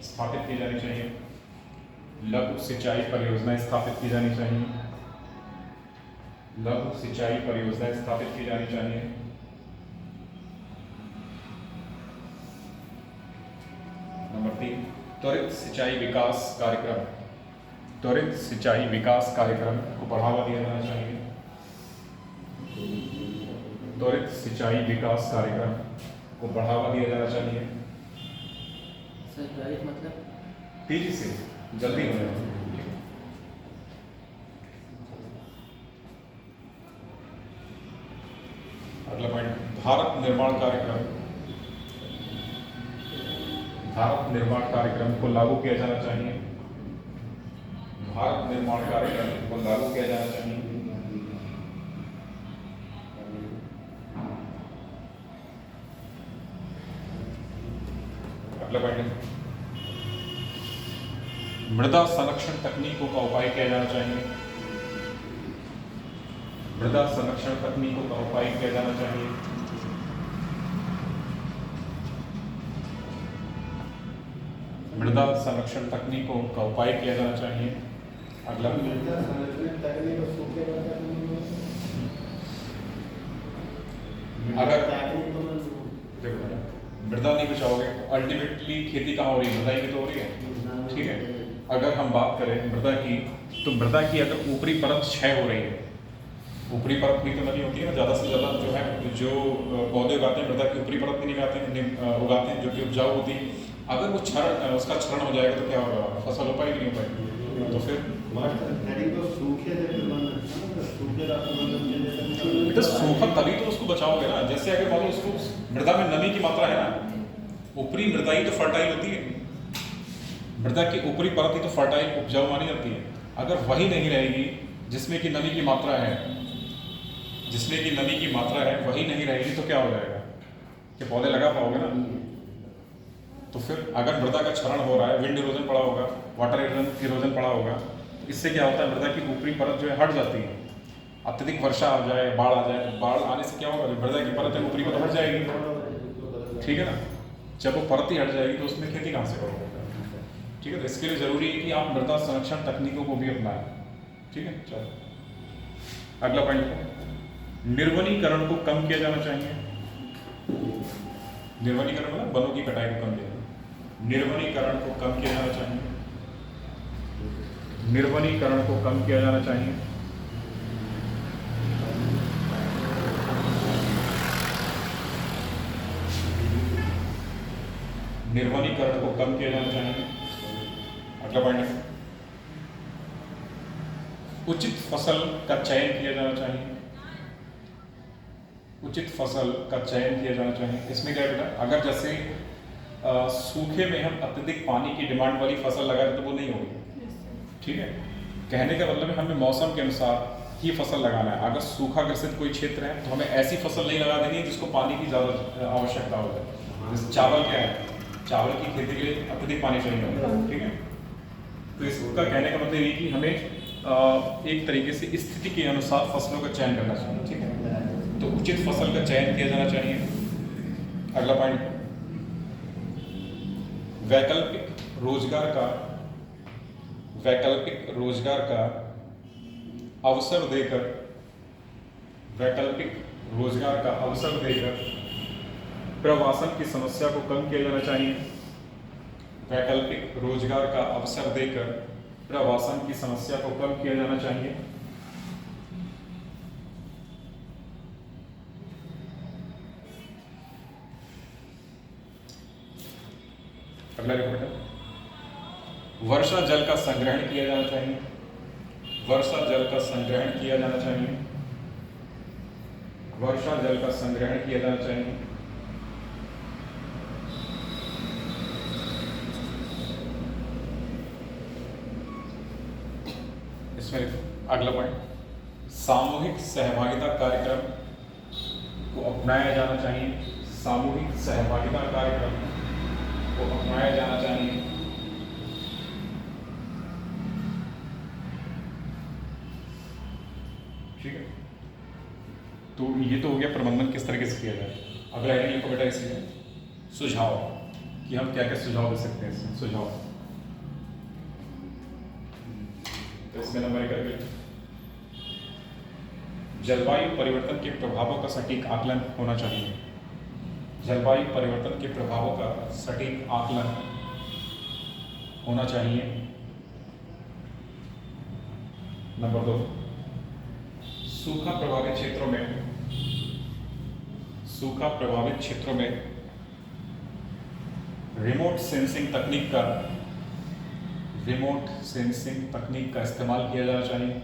स्थापित की जानी चाहिए। लघु सिंचाई परियोजनाएं स्थापित की जानी चाहिए। लघु सिंचाई परियोजनाएं स्थापित की जानी चाहिए। नंबर 3, त्वरित सिंचाई विकास कार्यक्रम। त्वरित सिंचाई विकास कार्यक्रम को बढ़ावा दिया जाना चाहिए। त्वरित सिंचाई विकास कार्यक्रम को बढ़ावा दिया जाना चाहिए। सर त्वरित मतलब तेजी से, जल्दी हो जाए। अगला पॉइंट, भारत निर्माण कार्यक्रम। भारत निर्माण कार्यक्रम को लागू किया जाना चाहिए। भारत निर्माण कार्यक्रम को लागू किया जाना चाहिए। अगला पॉइंट, मृदा संरक्षण तकनीकों का उपाय किया जाना चाहिए। मृदा संरक्षण तकनीकों का उपाय किया जाना चाहिए। मृदा संरक्षण तकनीकों का उपाय किया जाना चाहिए। अगला, अगर देखो मृदा नहीं बचाओगे तो अल्टीमेटली खेती कहाँ हो रही है, मृदा ही तो हो रही है, ठीक है। अगर हम बात करें मृदा की, तो मृदा की अगर ऊपरी परत क्षय हो रही है, ऊपरी परत भी तो नहीं होती है ना, ज़्यादा से ज़्यादा जो है जो पौधे उगाते हैं मृदा की ऊपरी परत भी उगाते हैं जो कि उपजाऊ होती है। अगर वो उसका क्षरण हो जाएगा तो क्या होगा, फसल हो पाएगी नहीं हो पाएगी। तो फिर बेटा सूखा तभी तो उसको बचाओगे ना, जैसे अगर मान लो उसको मृदा में नमी की मात्रा है ना, ऊपरी मृदा ही तो फर्टाइल होती है, मृदा की ऊपरी परत ही तो फर्टाइल उपजाऊ मानी जाती है। अगर वही नहीं रहेगी जिसमें कि नमी की मात्रा है, जिसमें कि नमी की मात्रा है वही नहीं रहेगी तो क्या हो जाएगा कि पौधे लगा पाओगे ना। तो फिर अगर मृदा का क्षरण हो रहा है, विंड इरोजन पड़ा होगा, वाटर इरोजन पड़ा होगा, इससे क्या होता है मृदा की ऊपरी परत जो है हट जाती है। अत्यधिक वर्षा आ जाए, बाढ़ आ जाए, बाढ़ आने से क्या होगा, मृदा की परत है ऊपरी को तो हट जाएगी, ठीक है ना। जब वो परत ही हट जाएगी तो उसमें खेती कहाँ से करोगे, ठीक है। तो इसके लिए जरूरी है कि आप मृदा संरक्षण तकनीकों को भी अपनाएं, ठीक है। चलो अगला पॉइंट, निर्वनीकरण को कम किया जाना चाहिए। निर्वनीकरण मतलब वनों की कटाई को कम किया, निर्वनीकरण को कम किया जाना चाहिए। निर्वनीकरण को कम किया जाना चाहिए। निर्वनीकरण को कम किया जाना चाहिए। अगला पॉइंट है, उचित फसल का चयन किया जाना चाहिए। उचित फसल का चयन किया जाना चाहिए। इसमें क्या बेटा, अगर जैसे सूखे में हम अत्यधिक पानी की डिमांड वाली फसल लगाए तो वो नहीं होगी, ठीक है। कहने का मतलब है हमें मौसम के अनुसार ही फसल लगाना है। अगर सूखा ग्रसित कोई क्षेत्र है तो हमें ऐसी फसल नहीं लगा देनी है जिसको पानी की ज़्यादा आवश्यकता हो जाए। जैसे चावल क्या है, चावल की खेती के लिए अत्यधिक पानी चाहिए होता है, ठीक है। तो इसका कहने का मतलब ये कि हमें एक तरीके से स्थिति के अनुसार फसलों का चयन करना चाहिए, ठीक है। तो उचित फसल का चयन किया जाना चाहिए। अगला पॉइंट, वैकल्पिक रोजगार का अवसर देकर, वैकल्पिक रोजगार का अवसर देकर प्रवासन की समस्या को कम किया जाना चाहिए। वैकल्पिक रोजगार का अवसर देकर प्रवासन की समस्या को कम किया जाना चाहिए। अगला रिपोर्ट है, वर्षा जल का संग्रहण किया जाना चाहिए, वर्षा जल का संग्रहण किया जाना चाहिए, वर्षा जल का संग्रहण किया जाना चाहिए। इसमें अगला पॉइंट, सामूहिक सहभागिता कार्यक्रम को अपनाया जाना चाहिए, सामूहिक सहभागिता कार्यक्रम को अपनाया जाना चाहिए। ठीक है, तो ये तो हो गया प्रबंधन किस तरीके से किया जाए। अगला है लिखो बेटा इसमें सुझाव, कि हम क्या क्या सुझाव दे सकते हैं इसमें, सुझाव। तो इसमें नंबर 1 करके जलवायु परिवर्तन के प्रभावों का सटीक आकलन होना चाहिए, जलवायु परिवर्तन के प्रभावों का सटीक आकलन होना चाहिए। नंबर 2, सूखा प्रभावित क्षेत्रों में, सूखा प्रभावित क्षेत्रों में रिमोट सेंसिंग तकनीक का, रिमोट सेंसिंग तकनीक का इस्तेमाल किया जाना चाहिए।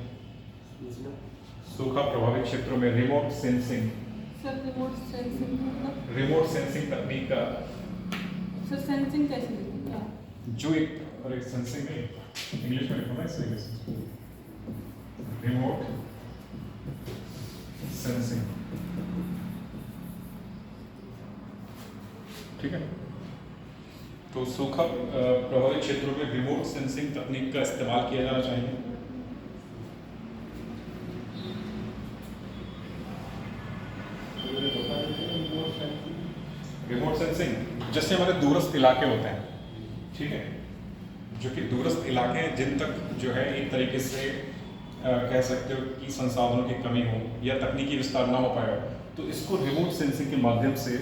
सूखा प्रभावित क्षेत्रों में remote sensing, sir remote sensing मतलब रिमोट सेंसिंग तकनीक का, सर सेंसिंग कैसे लिखूं क्या? जो एक, और एक सेंसिंग नहीं, इंग्लिश में लिखो ना इस तरीके से, रिमोट सेंसिंग। ठीक है, तो सूखा प्रभावित क्षेत्रों में रिमोट सेंसिंग तकनीक का इस्तेमाल किया जाना चाहिए। रिमोट सेंसिंग जैसे हमारे दूरस्थ इलाके होते हैं, ठीक है, जो कि दूरस्थ इलाके हैं जिन तक जो है एक तरीके से कह सकते हो कि संसाधनों की कमी हो या तकनीकी विस्तार ना हो पाया, तो इसको रिमोट सेंसिंग के माध्यम से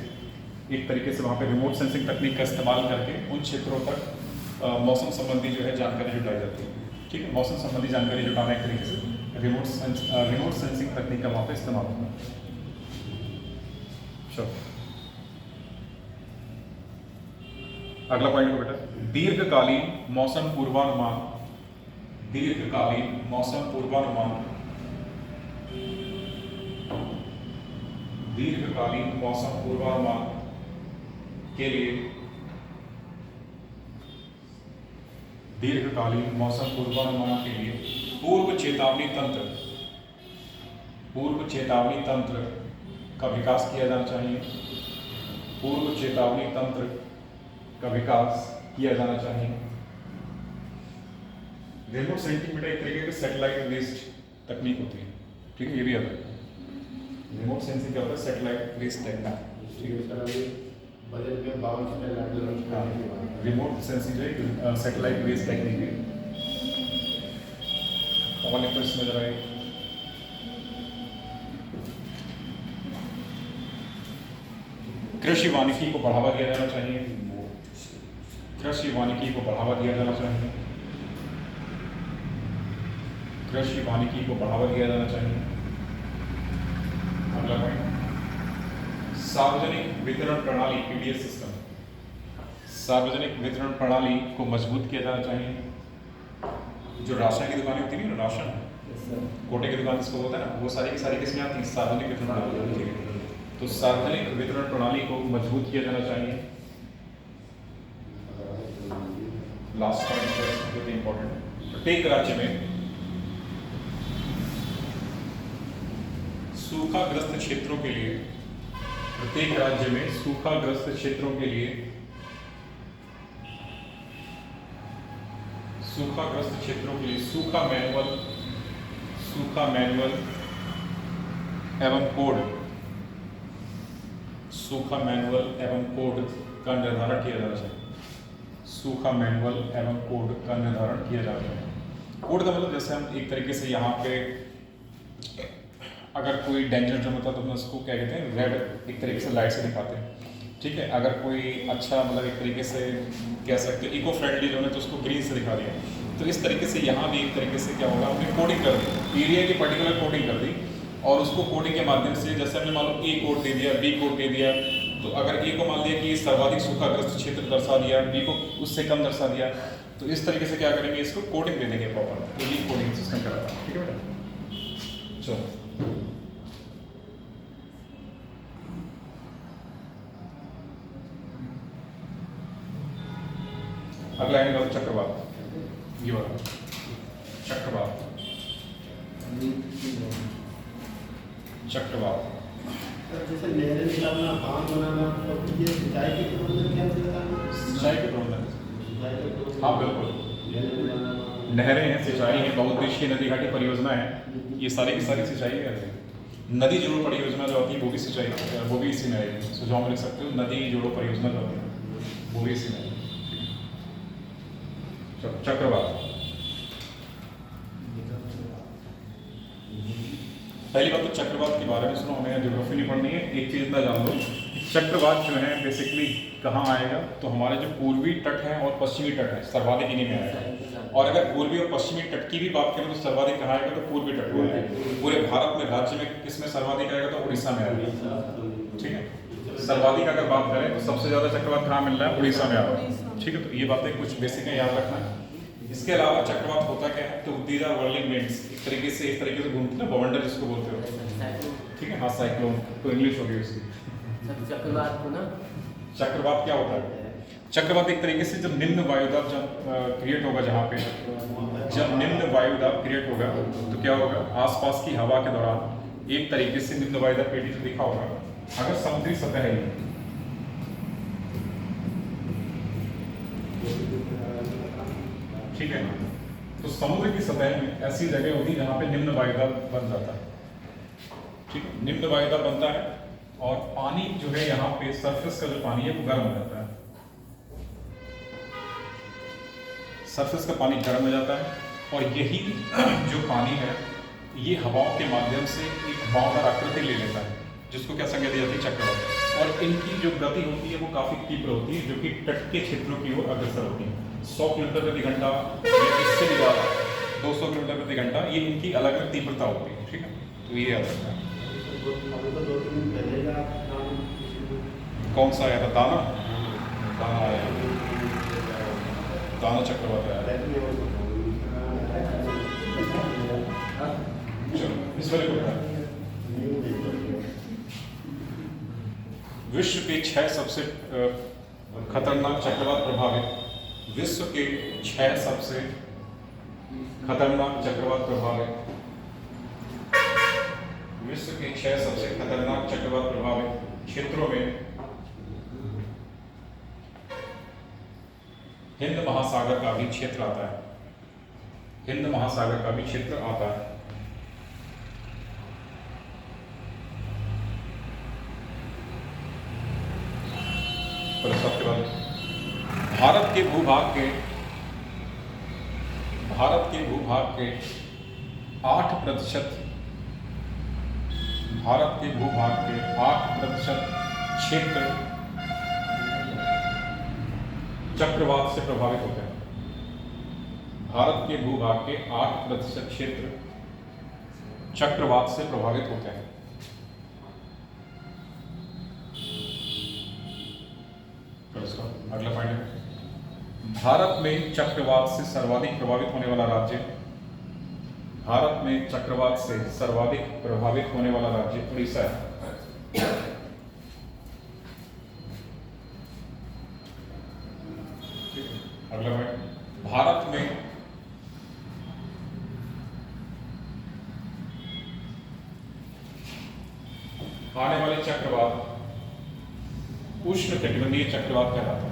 एक तरीके से वहाँ पे रिमोट सेंसिंग तकनीक का इस्तेमाल करके उन क्षेत्रों तक मौसम संबंधी जो है जानकारी जुटाई जाती है। ठीक है, मौसम संबंधी जानकारी जुटाना एक तरीके से रिमोट सेंसिंग तकनीक का वहाँ पे इस्तेमाल होता है। चलो अगला पॉइंट को बेटा, दीर्घकालीन मौसम पूर्वानुमान, दीर्घकालीन मौसम पूर्वानुमान, दीर्घकालीन मौसम पूर्वानुमान के लिए, दीर्घकालीन मौसम पूर्वानुमान के लिए पूर्व चेतावनी तंत्र, पूर्व चेतावनी तंत्र का विकास किया जाना चाहिए, पूर्व चेतावनी तंत्र का विकास किया जाना चाहिए। रिमोट सेंसिंग बेटा एक तरीके की सैटेलाइट बेस्ड तकनीक होती है। ठीक है, ये भी आता है। रिमोट सेंसिंग क्या होता है? Satellite based technique. ठीक है सर, बजट में 52 सैटेलाइट लॉन्च करने के बाद रिमोट सेंसिंग जो है सैटेलाइट बेस्ड टेक्निक है। और एक तो इसमें जरा कृषि वानिकी को बढ़ावा दिया जाना चाहिए, कृषि वानिकी को बढ़ावा दिया जाना चाहिए, कृषि वानिकी को बढ़ावा दिया जाना चाहिए। अगला पॉइंट, सार्वजनिक वितरण प्रणाली पीडीएस सिस्टम, सार्वजनिक वितरण प्रणाली को मजबूत किया जाना चाहिए। जो राशन की दुकानें होती है ना, राशन कोटे की दुकान जिसको होता है ना, वो सारी की सारी किसमें आती है? सार्वजनिक वितरण प्रणाली। तो सार्वजनिक वितरण प्रणाली को मजबूत किया जाना चाहिए। लास्ट पॉइंट बहुत इंपॉर्टेंट है, प्रत्येक राज्य में सूखाग्रस्त क्षेत्रों के लिए, प्रत्येक राज्य में सूखाग्रस्त क्षेत्रों के लिए, सूखाग्रस्त क्षेत्रों के लिए सूखा मैनुअल, सूखा मैनुअल एवं कोड, सूखा मैनुअल एवं कोड का निर्धारण किया जाना चाहिए। सूखा मैनुअल एवं कोड का निर्धारण किया जाना चाहिए। कोड का मतलब जैसे हम एक तरीके से यहाँ पे अगर कोई डेंजर जोन होता है तो हम उसको क्या कहते हैं? रेड एक तरीके से लाइट से दिखाते हैं। ठीक है, अगर कोई अच्छा मतलब एक तरीके से कह सकते हैं इको फ्रेंडली जोन है तो उसको ग्रीन से दिखा दिया। तो इस तरीके से यहाँ भी एक तरीके से क्या होगा, हमने कोडिंग कर दी, एरिया की पर्टिकुलर कोडिंग कर दी और उसको कोडिंग के माध्यम से जैसे हमने मान लो ए कोड दे दिया, बी कोड दे दिया, तो अगर ए को मान लिया कि सर्वाधिक सूखाग्रस्त क्षेत्र दर्शा दिया, बी को उससे कम दर्शा दिया, तो इस तरीके से क्या करेंगे, इसको कोडिंग दे देंगे प्रॉपर। तो ये कोडिंग सिस्टम का है, ठीक है बेटा। चलो अगला आएगा चक्रवात। ये वाला चक्रवात, चक्रवात जैसे नहरें निकालना, बांध बनाना, तो ये सिंचाई के प्रबंधन क्या चलता है? सिंचाई के प्रबंधन, सिंचाई के प्रबंधन, हाँ बिल्कुल, नहरें हैं, सिंचाई है, बहुउद्देशीय नदी घाटी परियोजना है, ये सारी की सारी सिंचाई में आती है। नदी जोड़ो परियोजना जो आती है वो भी सिंचाई, वो भी इसी में आएगी। सुझाव में लिख सकते हो, नदी जोड़ो परियोजना जो आती है वो भी इसी में आएगी। चलो चक्रवात, पहली बात तो चक्रवात के बारे में सुनो, हमें ज्योग्राफी नहीं पढ़नी है। एक चीज इतना जान लो, चक्रवात जो है बेसिकली कहाँ आएगा, तो हमारे जो पूर्वी तट है और पश्चिमी तट है, सर्वाधिक इन्हीं में आएगा। और अगर पूर्वी और पश्चिमी तट की भी बात करें तो सर्वाधिक कहाँ आएगा, तो पूर्वी तट में आएगा। पूरे भारत में राज्य में किसमें सर्वाधिक आएगा, तो उड़ीसा में आएगा, ठीक है। सर्वाधिक अगर बात करें तो सबसे ज्यादा चक्रवात कहाँ मिल रहा है, उड़ीसा में आ रहा है, ठीक है। तो ये बातें कुछ बेसिक है, याद रखना है। इसके अलावा चक्रवात होता क्या है, तो दीज आर व्हर्लिंग विंड्स, एक तरीके से इस तरीके से घूमते हैं, बवंडर जिसको बोलते हो, ठीक है। हाँ साइक्लोन तो इंग्लिश होगी उसकी। चक्रवात को ना, चक्रवात क्या होता है, चक्रवात एक तरीके से जब निम्न वायुदाब जब क्रिएट होगा, जहाँ पे जब निम्न वायुदाब क्रिएट होगा तो क्या होगा, आसपास की हवा के दौरान एक तरीके से निम्न वायुदाब पेटी से दिखा होगा, अगर समुद्री सतह है, ठीक है ना, तो समुद्र की सतह में ऐसी जगह होती है जहाँ पे निम्न वायुदाब बन जाता है, ठीक है। निम्न वायुदाब बनता है और पानी जो है यहाँ पे सरफेस का जो पानी है वो गर्म हो जाता है, सरफेस का पानी गर्म हो जाता है, और यही जो पानी है ये हवाओं के माध्यम से एक हवादार आकृति ले लेता है, जिसको क्या संज्ञा दी जाती है, चक्रवात। और इनकी जो गति होती है वो काफी तीव्र होती है, जो कि तट के क्षेत्रों की ओर अग्रसर होती है। 100 किलोमीटर प्रति घंटा या इससे भी ज़्यादा 200 किलोमीटर प्रति घंटा, ये इनकी अलग अलग तीव्रता होती है, ठीक है। तो ये याद रखना है। कौन सा आया था, दाना, दाना आया, दाना चक्रवात आया। चलो इस वाले को विश्व के 6 सबसे खतरनाक चक्रवात प्रभावित, विश्व के 6 सबसे खतरनाक चक्रवात प्रभावित, विश्व के 6 सबसे खतरनाक चक्रवात प्रभावित क्षेत्रों में हिंद महासागर का भी क्षेत्र आता है, हिंद महासागर का भी क्षेत्र आता है। और सबके बाद भारत के भूभाग के 8%, भारत के भूभाग के 8% क्षेत्र चक्रवात से प्रभावित होते हैं। भारत के भूभाग के 8% क्षेत्र चक्रवात से प्रभावित होते हैं। अगला पॉइंट है, भारत में चक्रवात से सर्वाधिक प्रभावित होने वाला राज्य, भारत में चक्रवात से सर्वाधिक प्रभावित होने वाला राज्य उड़ीसा है। अगला पॉइंट, भारत में आने वाले चक्रवात उष्णकटिबंधीय चक्रवात कहलाते हैं।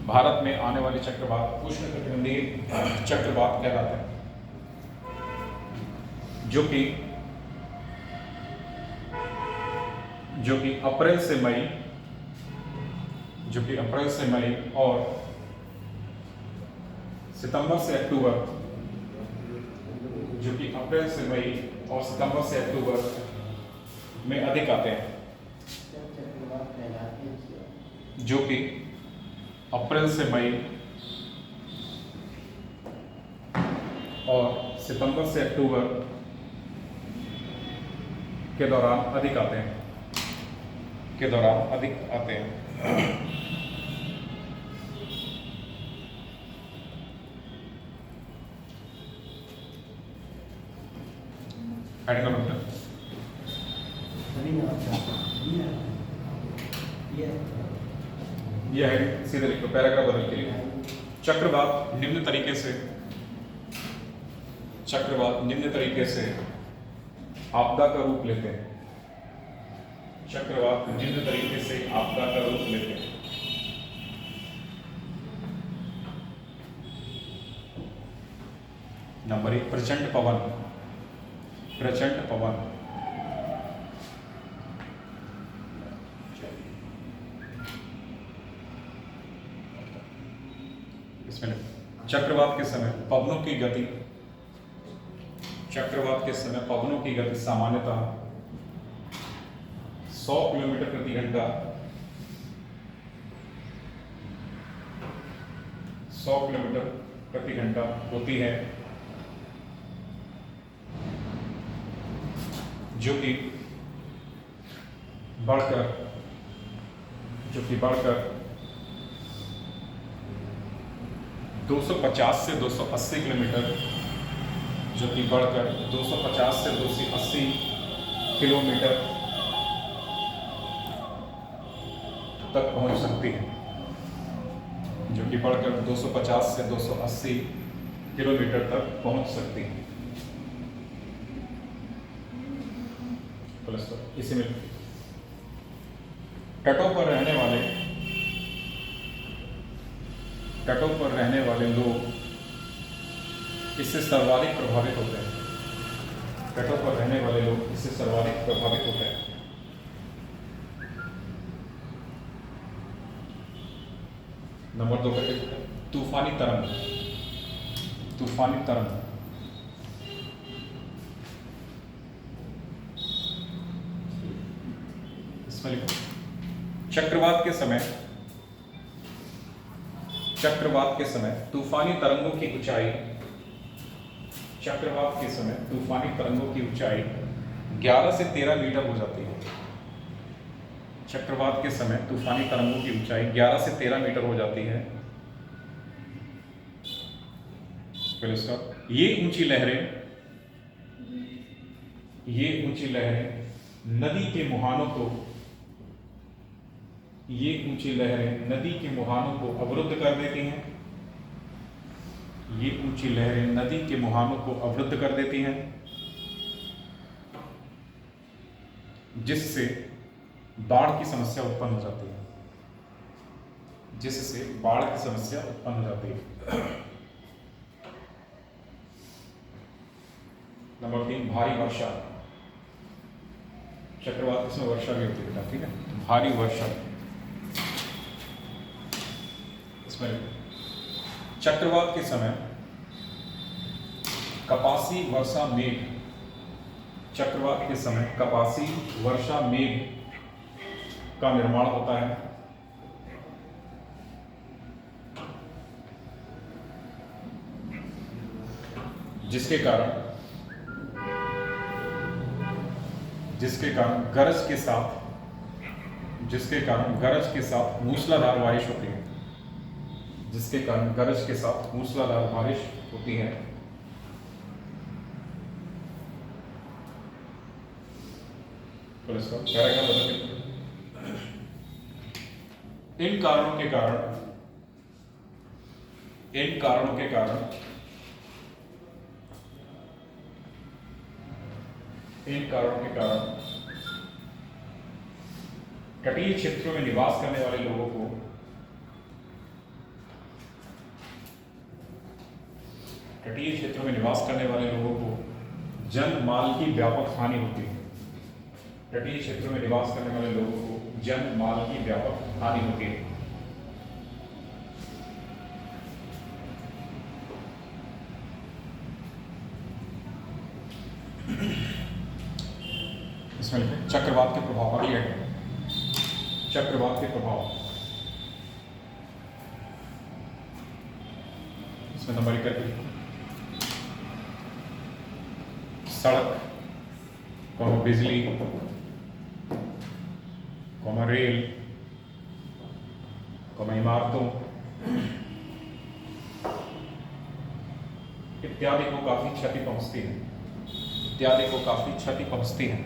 भारत में आने वाले चक्रवात उष्णकटिबंधीय चक्रवात कहलाते हैं, जो कि अप्रैल से मई और सितंबर से अक्टूबर, जो कि अप्रैल से मई और सितंबर से अक्टूबर में अधिक आते हैं, जो कि अप्रैल से मई और सितंबर से अक्टूबर के दौरान अधिक आते हैं, के दौरान अधिक आते हैं। हेडिंग का मतलब यह है, सीधे लिखो, पैराग्राफ बदल के लिखो। चक्रवात निम्न तरीके से आपदा का रूप लेते हैं। चक्रवात निम्न तरीके से आपदा का रूप लेते हैं। नंबर 1, प्रचंड पवन। प्रचंड पवन इसमें चक्रवात के समय पवनों की गति सामान्यतः 100 किलोमीटर प्रति घंटा 100 किलोमीटर प्रति घंटा होती है, जो कि बढ़कर 250 से 280 किलोमीटर, जो कि बढ़कर 250 से 280 किलोमीटर तक पहुंच सकती है, जो कि बढ़कर 250 से 280 किलोमीटर तक पहुंच सकती है। प्लस इसी में तटों पर रहने वाले लोग इससे सर्वाधिक प्रभावित होते हैं। तटों पर रहने वाले लोग इससे सर्वाधिक प्रभावित होते हैं। नंबर 2 का तूफानी तरंग। इसमें लिखो, चक्रवात के समय तूफानी तरंगों की ऊंचाई 11 से 13 मीटर हो जाती है। चक्रवात के समय तूफानी तरंगों की ऊंचाई 11 से 13 मीटर हो जाती है। फिर उसका ये ऊंची लहरें नदी के मुहानों को अवरुद्ध कर देती हैं। ये ऊंची लहरें नदी के मुहानों को अवरुद्ध कर देती हैं, जिससे बाढ़ की समस्या उत्पन्न हो जाती है। नंबर 3, भारी वर्षा। चक्रवात इसमें वर्षा भी होती है, ठीक है। तो भारी वर्षा इसमें चक्रवात के समय कपासी वर्षा मेघ का निर्माण होता है, जिसके कारण गरज के साथ मूसलाधार बारिश होती है। तो इसका पैराग्राफ बदल इन कारणों के कारण तटीय क्षेत्रों में निवास करने वाले लोगों को जन माल की व्यापक हानि होती है। इसमें लिखे चक्रवात के प्रभाव। अगली है चक्रवात के प्रभाव। इसमें नंबर 1 सड़क, बिजली, कॉमा रेल, कॉमा इमारतों इत्यादि को काफी क्षति पहुंचती है, इत्यादि को काफी क्षति पहुंचती है।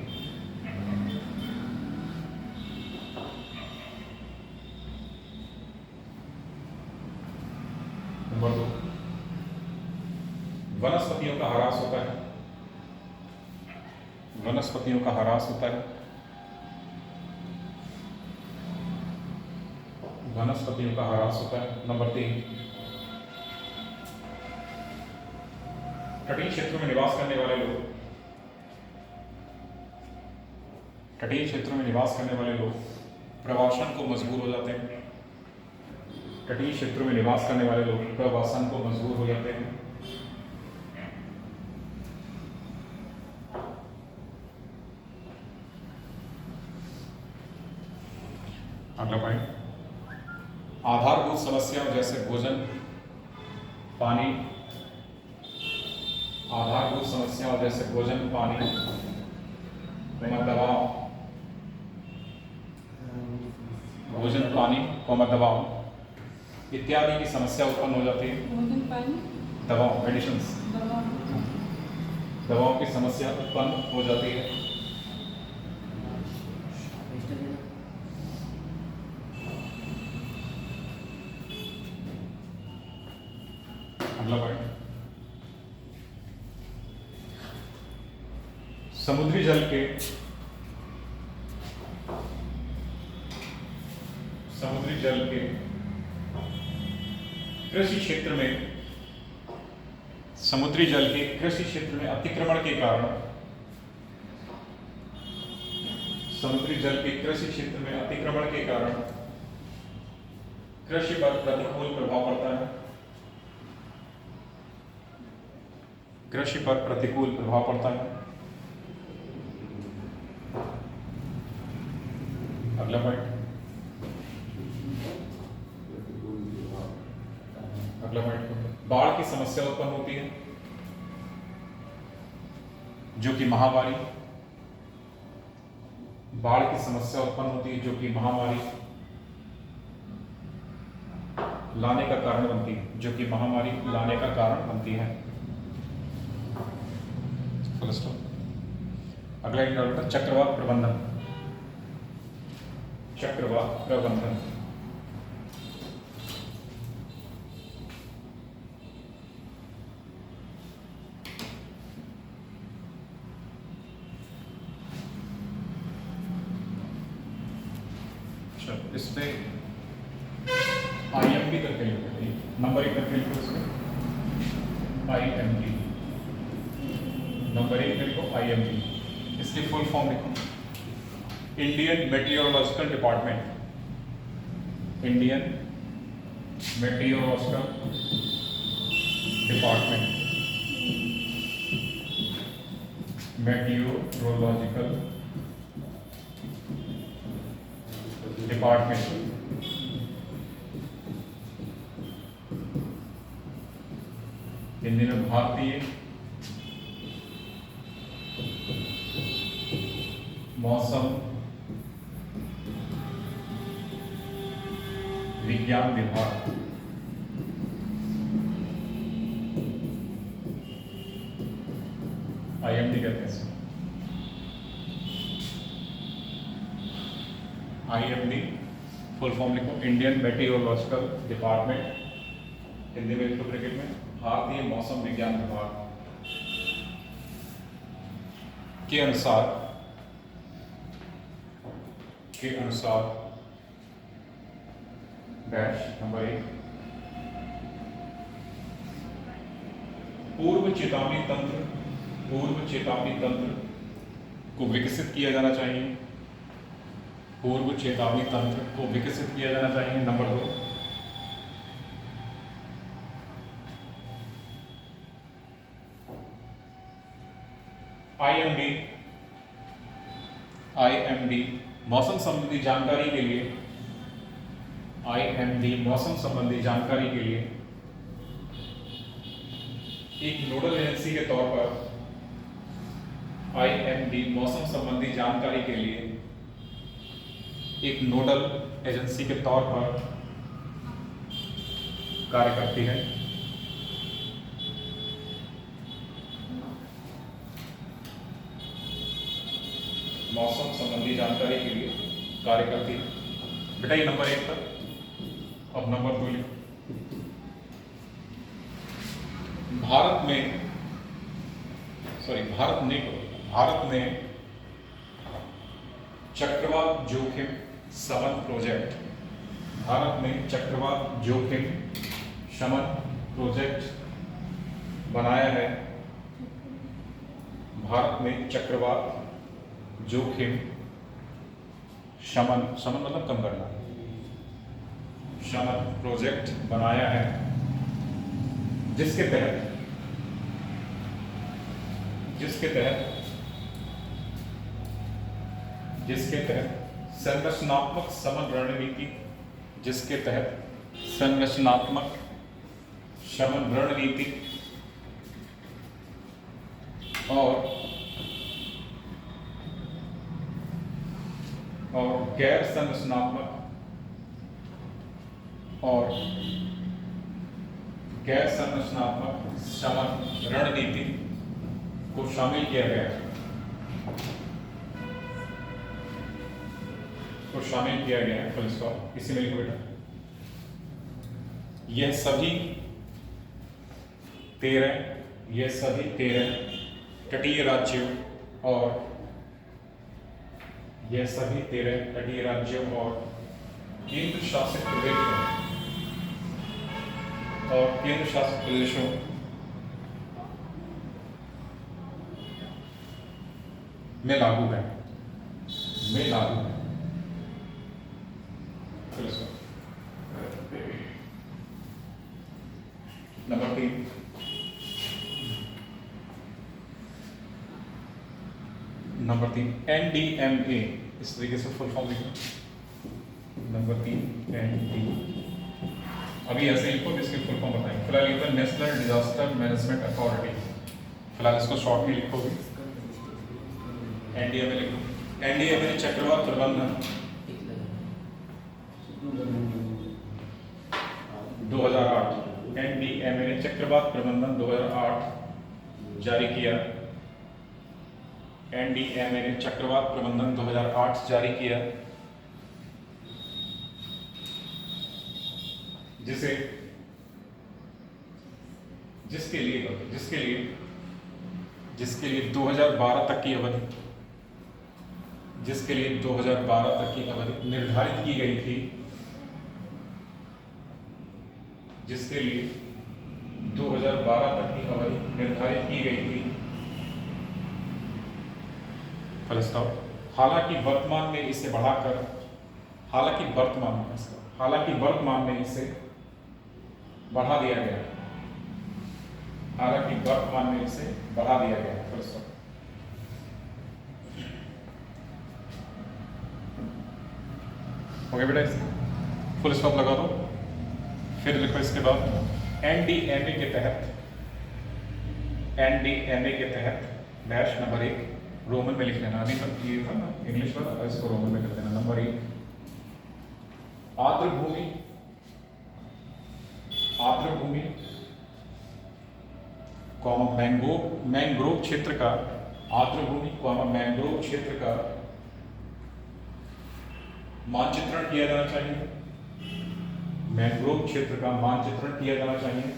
नंबर 2, वनस्पतियों का ह्रास होता है, वनस्पतियों का ह्रास होता है, वनस्पतियों का ह्रास होता है। नंबर 3, तटीय क्षेत्रों में निवास करने वाले लोग, तटीय क्षेत्रों में निवास करने वाले लोग प्रवासन को मजबूर हो जाते हैं, तटीय क्षेत्रों में निवास करने वाले लोग प्रवासन को मजबूर हो जाते हैं। अगला पॉइंट, आधारभूत समस्याओं जैसे भोजन, पानी, आधारभूत समस्याओं जैसे भोजन, पानी, दवा, भोजन, पानी, दवाओं इत्यादि की समस्या उत्पन्न हो जाती है। भोजन, पानी, दवाओं, मेडिसिन्स, दवा, दवाओं की समस्या उत्पन्न हो जाती है। अगला पॉइंट, समुद्री जल के कृषि क्षेत्र में, समुद्री जल के कृषि क्षेत्र में अतिक्रमण के कारण, समुद्री जल के कृषि क्षेत्र में अतिक्रमण के कारण कृषि पर प्रतिकूल प्रभाव पड़ता है, कृषि पर प्रतिकूल प्रभाव पड़ता है। अगला पॉइंट, अगला पॉइंट, बाढ़ की समस्या उत्पन्न होती है जो कि महामारी, बाढ़ की समस्या उत्पन्न होती है जो कि महामारी लाने का कारण बनती है, जो कि महामारी लाने का कारण बनती है। अगला इंडिकेटर, चक्रवात प्रबंधन, चक्रवात प्रबंधन। इसमें IMP करके लिखते हैं, नंबर 1 करके लिखो इसमें IMP, नंबर 1 लिखो IMP। इसकी फुल फॉर्म लिखो, Indian metrological department, Indian metrological department, metrological department. Hindi में भारतीय मौसम विज्ञान विभाग। IMD कहते हैं इसको, IMD फुल फॉर्म लिखो, इंडियन मेट्रोलॉजिकल डिपार्टमेंट, हिंदी में लिखो ब्रैकेट में भारतीय मौसम विज्ञान विभाग के अनुसार डैश नंबर 1, पूर्व चेतावनी तंत्र को विकसित किया जाना चाहिए, पूर्व चेतावनी तंत्र को विकसित किया जाना चाहिए। नंबर 2, IMD मौसम संबंधी जानकारी के लिए, IMD मौसम संबंधी जानकारी के लिए एक नोडल एजेंसी के तौर पर, IMD मौसम संबंधी जानकारी के लिए एक नोडल एजेंसी के तौर पर कार्य करती है। मौसम संबंधी जानकारी के लिए कार्य करती है। बेटा ये नंबर 1 पर, अब नंबर 2 लिखो। भारत में चक्रवात जोखिम शमन प्रोजेक्ट, भारत में चक्रवात जोखिम शमन प्रोजेक्ट बनाया है। भारत में चक्रवात जोखिम शमन मतलब कम करना, शमन प्रोजेक्ट बनाया है, जिसके तहत संरचनात्मक शमन रणनीति, जिसके तहत संरचनात्मक शमन रणनीति और गैर संरचनात्मक शमन रणनीति को शामिल किया गया है, फुल स्टॉप। इसी में लिखो बेटा, यह सभी 13 तटीय राज्यों और केंद्र शासित प्रदेशों में लागू है। नंबर 3, NDMA, इस तरीके से फुल फॉर्म लिखो। नंबर 3 ND, अभी ऐसे लिखो जिसकी फुल फॉर्म बताएंगे। फिलहाल लिखो नेशनल डिजास्टर मैनेजमेंट अथॉरिटी, फिलहाल इसको शॉर्ट में लिखोगे। NDMA लिखो। NDMA चक्रवात प्रबंधन 2008, NDMA ने चक्रवात प्रबंधन 2008 जारी किया। NDMA ने चक्रवात प्रबंधन 2008 जारी किया, जिसके लिए 2012 तक की अवधि निर्धारित की गई थी, जिसके लिए 2012 तक की अवधि निर्धारित की गई थी। Full stop. हालांकि वर्तमान में इसे बढ़ाकर, वर्तमान में इसे बढ़ा दिया गया, फुल स्टॉप। ओके बेटा, फुल स्टॉप लगा दो। फिर लिखो इसके बाद NDMA के तहत डैश नंबर 1 रोमन में लिख लेना। अभी तक ये था ना इंग्लिश वाला, इसको रोमन में कर देना। नंबर 1, आर्द्र भूमि मैंग्रोव क्षेत्र का, मैंग्रोव क्षेत्र का मानचित्रण किया जाना चाहिए। मैंग्रोव क्षेत्र का मानचित्रण किया जाना चाहिए।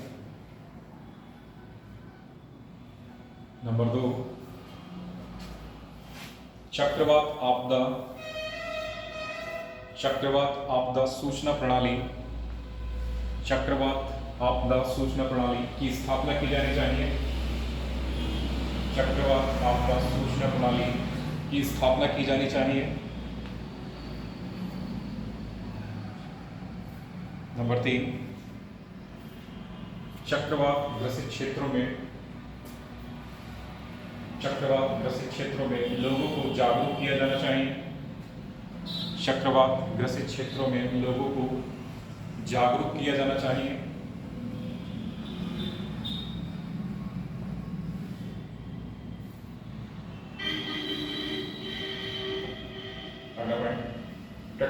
नंबर 2, चक्रवात आपदा सूचना प्रणाली, की स्थापना की जानी चाहिए। चक्रवात आपदा सूचना प्रणाली की स्थापना की जानी चाहिए। नंबर 3, चक्रवात ग्रसित क्षेत्रों में लोगों को जागरूक किया जाना चाहिए। चक्रवात ग्रसित क्षेत्रों में लोगों को जागरूक किया जाना चाहिए।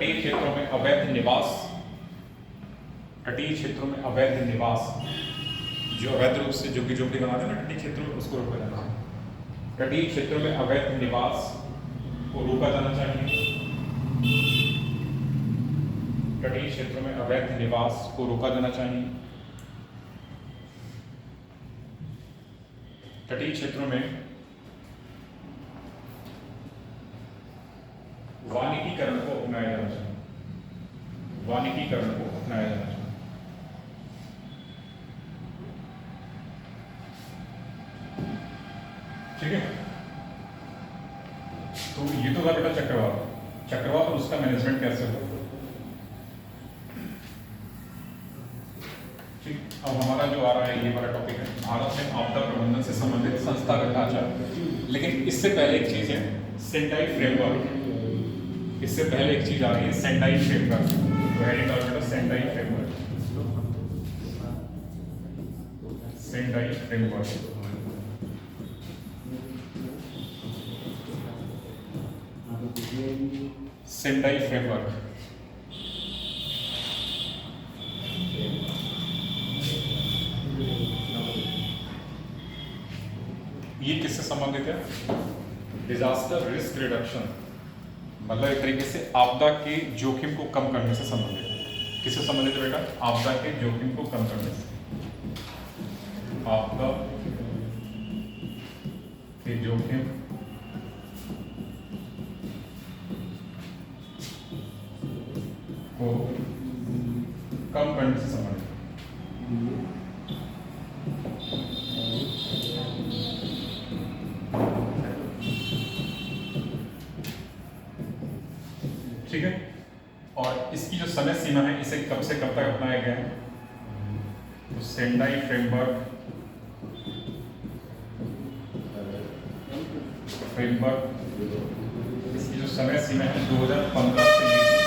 तटीय क्षेत्रों में अवैध निवास, तटीय क्षेत्रों में अवैध निवास, जो अवैध रूप से झुग्गी झोपड़ी बनाते हैं ना तटीय क्षेत्रों में, उसको रोका जाना है। तटीय क्षेत्रों में अवैध निवास को रोका जाना चाहिए। तटीय क्षेत्रों में अवैध निवास को रोका जाना चाहिए। तटीय क्षेत्रों में वानिकीकरण को अपनाया जाना चाहिए। वानिकीकरण को अपनाया जाना चाहिए। ठीक है, तो ये तो था बेटा चक्रवात। चक्रवात और उसका मैनेजमेंट कैसे होगा। ठीक, अब हमारा जो आ रहा है ये वाला टॉपिक है भारत में आपदा प्रबंधन से संबंधित संस्थागत ढांचा। लेकिन इससे पहले एक चीज है सेंडाई फ्रेमवर्क। इससे पहले एक चीज आ रही है सेंडाई फ्रेमवर्क। तो हेडिंग डाल बेटा Sendai framework. Sendai framework. Sendai framework ये किससे संबंधित है। डिजास्टर रिस्क रिडक्शन, मतलब एक तरीके से आपदा के जोखिम को कम करने से संबंधित है। किससे संबंधित है बेटा, आपदा के जोखिम को कम करने से। आपदा के जोखिम को कम करने से संबंधित। ठीक है, और इसकी जो समय सीमा है इसे कब से कब तक अपनाया गया है। तो सेंडाई फ्रेमवर्क इसकी जो समय सीमा है 2015 से लेकर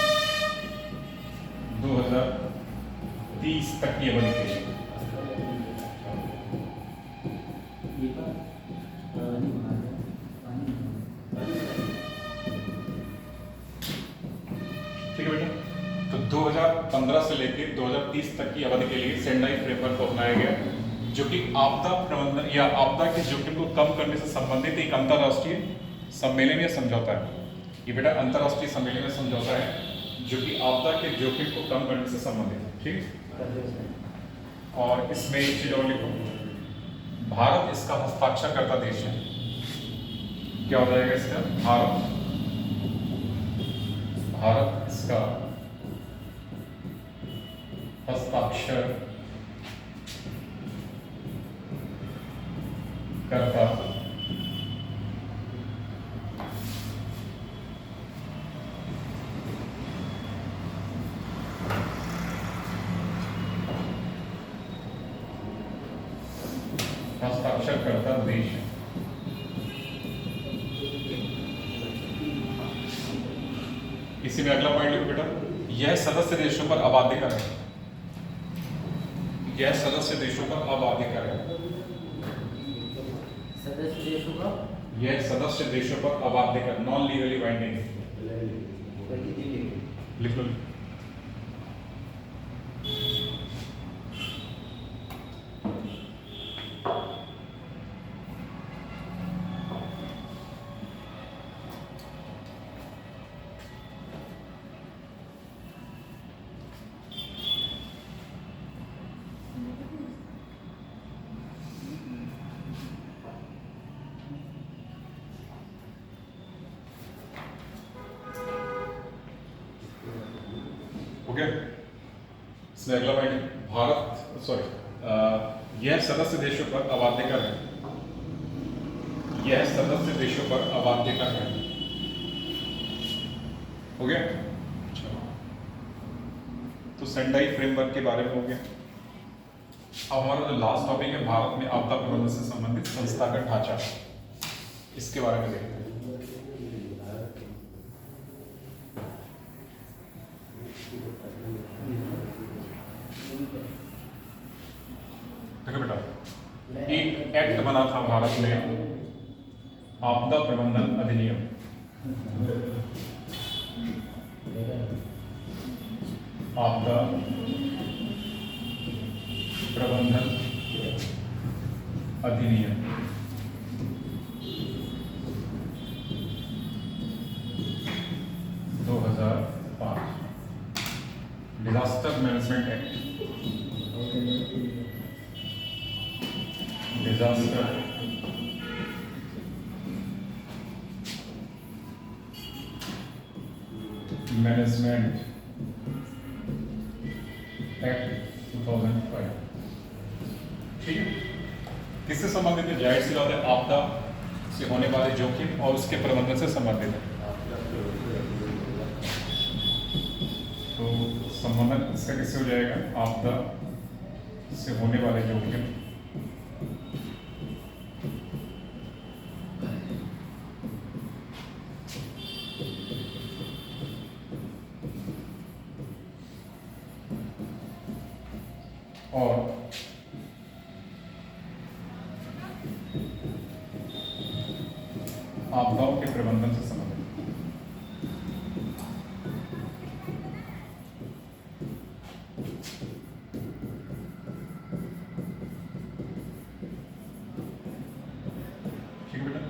2030 तक की अवधि के लिए। ठीक है बेटा, तो 2015 से लेकर 2030 तक की अवधि के लिए सेंडाई फ्रेमवर्क को अपनाया गया, जो कि आपदा प्रबंधन या आपदा के जोखिम को कम करने से संबंधित एक अंतरराष्ट्रीय सम्मेलन या समझौता है। ये बेटा अंतरराष्ट्रीय सम्मेलन या समझौता है जो कि आपदा के जोखिम को कम करने से संबंधित है। ठीक, और इसमें एक चीज और लिखो, भारत इसका हस्ताक्षरकर्ता देश है। क्या हो जाएगा इसका, भारत इसका हस्ताक्षर करता देश है। इसी में अगला पॉइंट लिखो बेटा, यह सदस्य देशों पर अबाध्यकर है। यह सदस्य देशों पर अबाध्यकर है। सदस्य देशों का, यह सदस्य देशों पर अबाध्यकर, नॉन लीगली बाइंडिंग। लिख लो। ओके, इसमें अगला पॉइंट, यह सदस्य देशों पर अबाध्यकर है। यह सदस्य देशों पर अबाध्यकर है। हो गया। तो सेंडाई फ्रेमवर्क के बारे में हो गया। अब हमारा जो लास्ट टॉपिक है भारत में आपदा प्रबंधन से संबंधित संस्थागत ढांचा, इसके बारे में देखते हैं। देखो बेटा, एक एक्ट बना था भारत में, आपदा प्रबंधन अधिनियम। आपदा प्रबंधन अधिनियम 2005, disaster management act, disaster management act 2005। ठीक है, किससे संबंधित है? जाहिर सी बात है, आपदा से होने वाले जोखिम और उसके प्रबंधन से संबंधित है। तो संबंधन इसका किससे हो जाएगा? आपदा से होने वाले जोखिम और आपदाओं के प्रबंधन से संबंधित। ठीक है बेटा?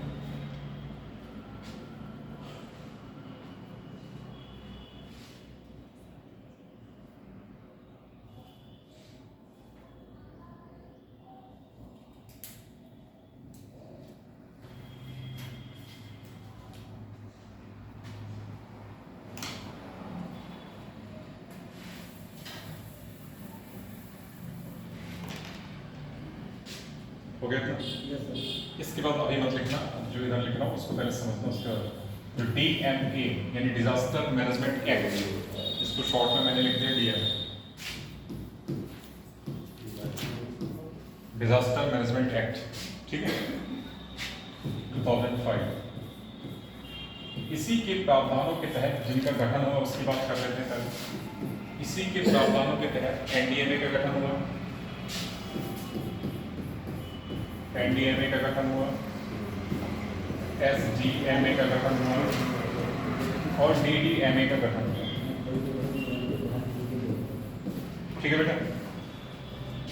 हो गया था? इसके बाद अभी मत लिखना, जो इधर लिख रहा हूँ उसको पहले समझना। उसका जो DMA यानी डिजास्टर मैनेजमेंट एक्ट, इसको शॉर्ट में मैंने लिख दिया DMA, डिजास्टर मैनेजमेंट एक्ट। ठीक है, 2005। इसी के प्रावधानों के तहत जिनका गठन हुआ उसकी बात कर लेते हैं पहले। इसी के प्रावधानों के तहत NDMA का गठन हुआ, NDMA का गठन हुआ, SDMA का गठन हुआ और DDMA का गठन हुआ। ठीक है बेटा?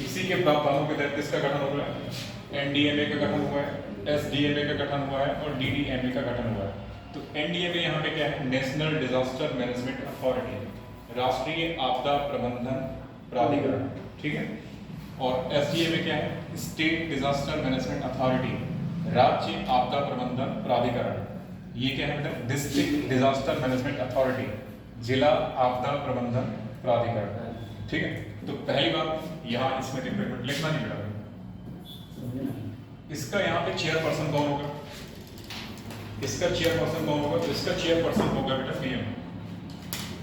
इसी के प्रावधानों के तहत किसका गठन हुआ है? NDMA का गठन हुआ है, SDMA का गठन हुआ है और DDMA का गठन हुआ है। तो NDMA यहाँ पे क्या है? नेशनल डिजास्टर मैनेजमेंट अथॉरिटी, राष्ट्रीय आपदा प्रबंधन प्राधिकरण। ठीक है, और SDMA क्या है? स्टेट डिजास्टर मैनेजमेंट अथॉरिटी, राज्य आपदा प्रबंधन प्राधिकरण। ये क्या है बेटा? डिस्ट्रिक्ट डिजास्टर मैनेजमेंट अथॉरिटी, जिला आपदा प्रबंधन प्राधिकरण। ठीक है, तो पहली बात यहाँ इसमें लिखना नहीं बेटा। इसका यहाँ पे चेयरपर्सन कौन होगा? इसका चेयरपर्सन कौन होगा? तो इसका चेयरपर्सन होगा बेटा PM।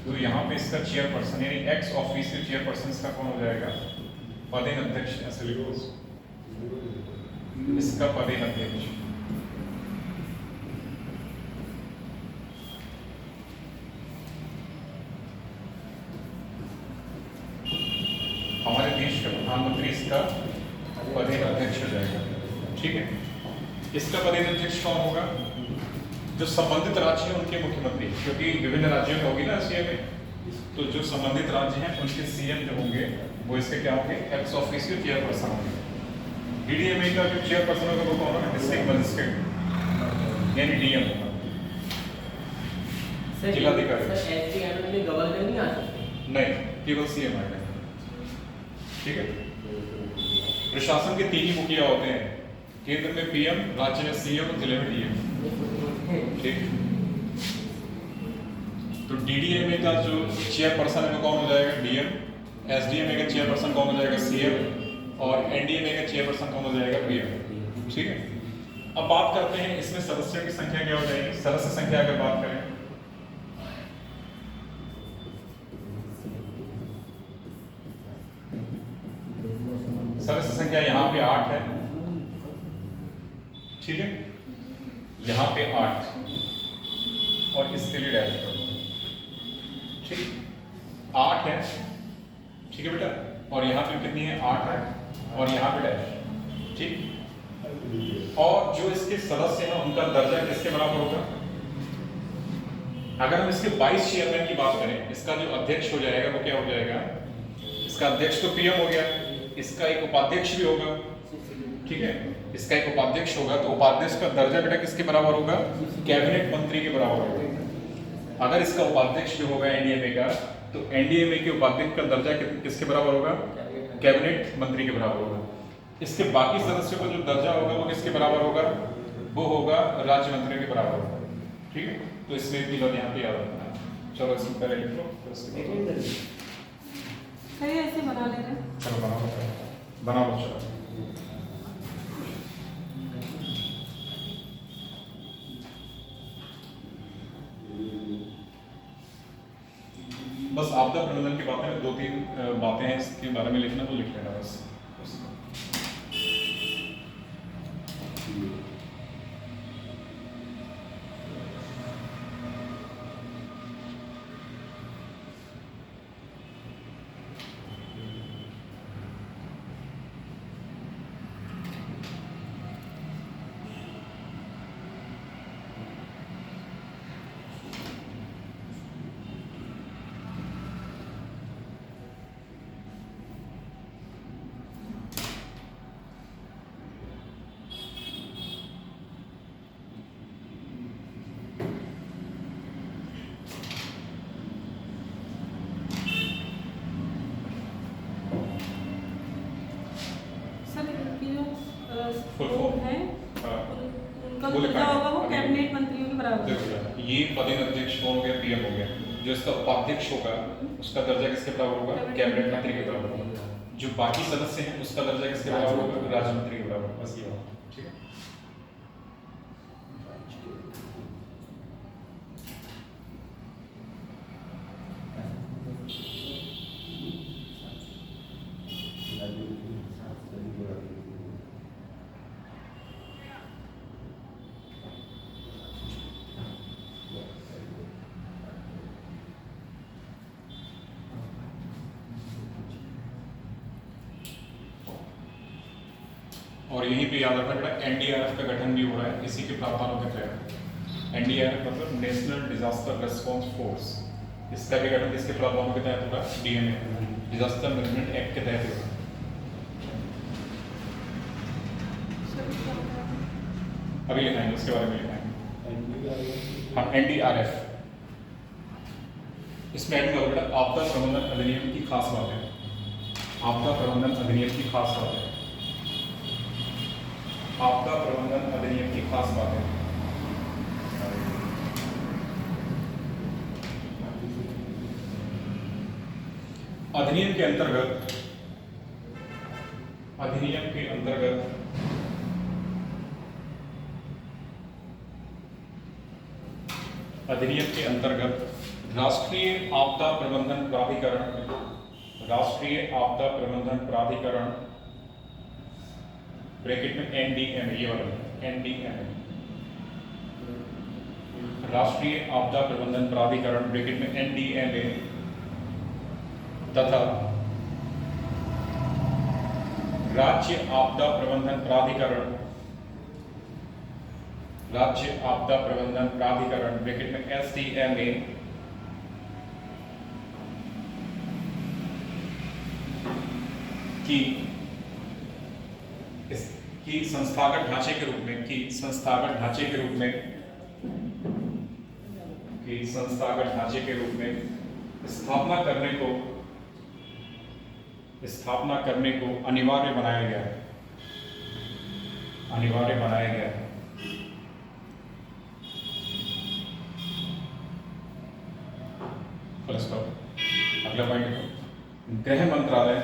तो यहाँ पे इसका चेयरपर्सन यानी एक्स ऑफिशियल चेयरपर्सन का कौन हो जाएगा? पदेन अध्यक्ष। ऐसे लिखो इसका पदेन अध्यक्ष। हमारे देश का प्रधानमंत्री इसका पदेन अध्यक्ष हो जाएगा। ठीक है, इसका पदेन अध्यक्ष कौन होगा? जो संबंधित राज्य है उनके मुख्यमंत्री, क्योंकि विभिन्न राज्यों में होगी ना CM, तो जो संबंधित राज्य हैं उनके CM जो होंगे वो इसके क्या होंगे? एक्स ऑफिशियल चेयरपर्सन होंगे। DDMA का जो चेयरपर्सन होगा वो कौन होगा? डिस्ट्रिक्ट मजिस्ट्रेट यानी DM होगा, जिलाधिकारी। SDMA में गवर्नर नहीं आ सकते? नहीं, केवल CM आएगा। ठीक है, प्रशासन के 3 ही मुखिया होते हैं, केंद्र में PM, राज्य में CM और जिले में DM। ठीक, तो DDMA का जो चेयरपर्सन है वो कौन हो जाएगा? DM। SDMA का चेयरपर्सन कौन हो जाएगा? CM। और NDMA का चेयरपर्सन कौन हो जाएगा? PM। ठीक है, अब बात करते हैं इसमें सदस्यों की संख्या क्या हो जाएगी? सदस्य संख्या अगर बात करें, सदस्य संख्या यहाँ पे 8 है। ठीक है, यहाँ पे 8 और इसके लिए डैश कर दो। ठीक, 8 है। ठीक है बेटा, और यहाँ पे कितनी है? 8 है और यहाँ पे डैश। ठीक, और जो इसके सदस्य हैं उनका दर्जा किसके बराबर होगा? अगर हम इसके 22 चेयरमैन की बात करें, इसका जो अध्यक्ष हो जाएगा वो क्या हो जाएगा, इसका अध्यक्ष तो पीएम हो गया, इसका एक उपाध्यक्ष भी होगा, ठीक है, इसका एक उपाध्यक्ष होगा, तो उपाध्यक्ष का दर्जा बेटा किसके बराबर होगा, कैबिनेट मंत्री के बराबर होगा। अगर इसका उपाध्यक्ष जो होगा एनडीएमए का, तो एनडीएमए के उपाध्यक्ष का दर्जा किसके बराबर होगा, कैबिनेट मंत्री के बराबर होगा। इसके बाकी सदस्यों का जो दर्जा होगा वो किसके बराबर होगा, वो होगा राज्य मंत्री के बराबर होगा, ठीक है। तो इसमें भी लोग यहाँ पे याद रखना है। चलो इसमें पहले लिख लो, फिर उसके बाद सही ऐसे बना ले रहे हैं। चलो बनाओ चलो। बस आपदा प्रबंधन की बातें, 2-3 बातें हैं इसके बारे में लिखना, तो लिख लेना बस। Full form है, उनका जो दर्जा होगा वो कैबिनेट मंत्रियों के बराबर है। ये पदेनाध्यक्ष कौन हो गया, पीएम हो गया। जो इसका उपाध्यक्ष होगा उसका दर्जा किसके बराबर होगा, कैबिनेट मंत्री के बराबर होगा। जो बाकी सदस्य हैं उसका दर्जा किसके बराबर होगा, राज्य मंत्री के बराबर। बस ये बात, ठीक है। और यहीं पे याद रखना बेटा, एनडीआरएफ का गठन भी हो रहा है इसी के प्रावधानों के तहत। एनडीआरएफ मतलब नेशनल डिजास्टर रिस्पांस फोर्स, इसका भी गठन किसके प्रावधानों के तहत होगा, डीएमए, डिजास्टर मैनेजमेंट एक्ट के तहत होगा। अभी लिखाएंगे उसके बारे में लिखाएंगे। हाँ, एनडीआरएफ इसमें ऐड करो बेटा, आपदा प्रबंधन अधिनियम की खास बात है। आपदा प्रबंधन अधिनियम की खास बात है। आपदा प्रबंधन अधिनियम की खास बात है। अधिनियम के अंतर्गत राष्ट्रीय आपदा प्रबंधन प्राधिकरण ब्रैकेट में एनडीएमए, ये वाला एनडीएमए, राष्ट्रीय आपदा प्रबंधन प्राधिकरण ब्रैकेट में एनडीएमए तथा राज्य आपदा प्रबंधन प्राधिकरण ब्रैकेट में एसडीएमए की संस्थागत ढांचे के रूप में स्थापना करने को अनिवार्य बनाया गया है। अगला पॉइंट, गृह मंत्रालय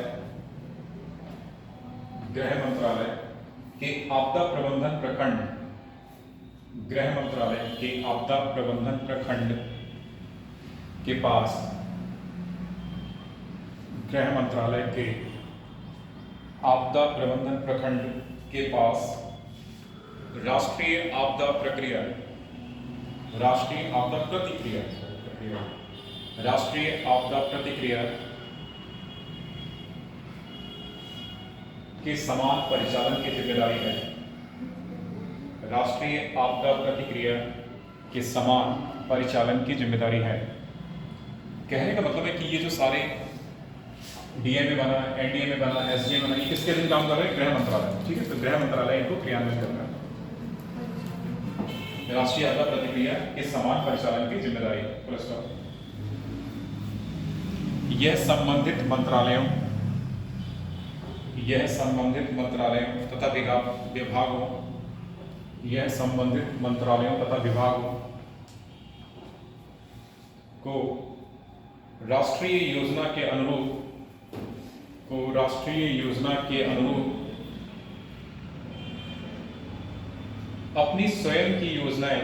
के आपदा प्रबंधन प्रखंड के पास राष्ट्रीय आपदा प्रतिक्रिया के समान परिचालन की जिम्मेदारी है। राष्ट्रीय आपदा प्रतिक्रिया के समान परिचालन की जिम्मेदारी है। कहने का मतलब है कि ये जो सारे डीएमए बना, एनडीएमए बना, एसडीएम बना, ये किसके अधीन काम कर रहे हैं? गृह मंत्रालय। ठीक है, तो गृह मंत्रालय इनको क्रियान्वित कर रहा है। राष्ट्रीय आपदा प्रतिक्रिया के समान परिचालन की जिम्मेदारी है। यह संबंधित मंत्रालयों तथा विभागों को राष्ट्रीय योजना के अनुरूप अपनी स्वयं की योजनाएं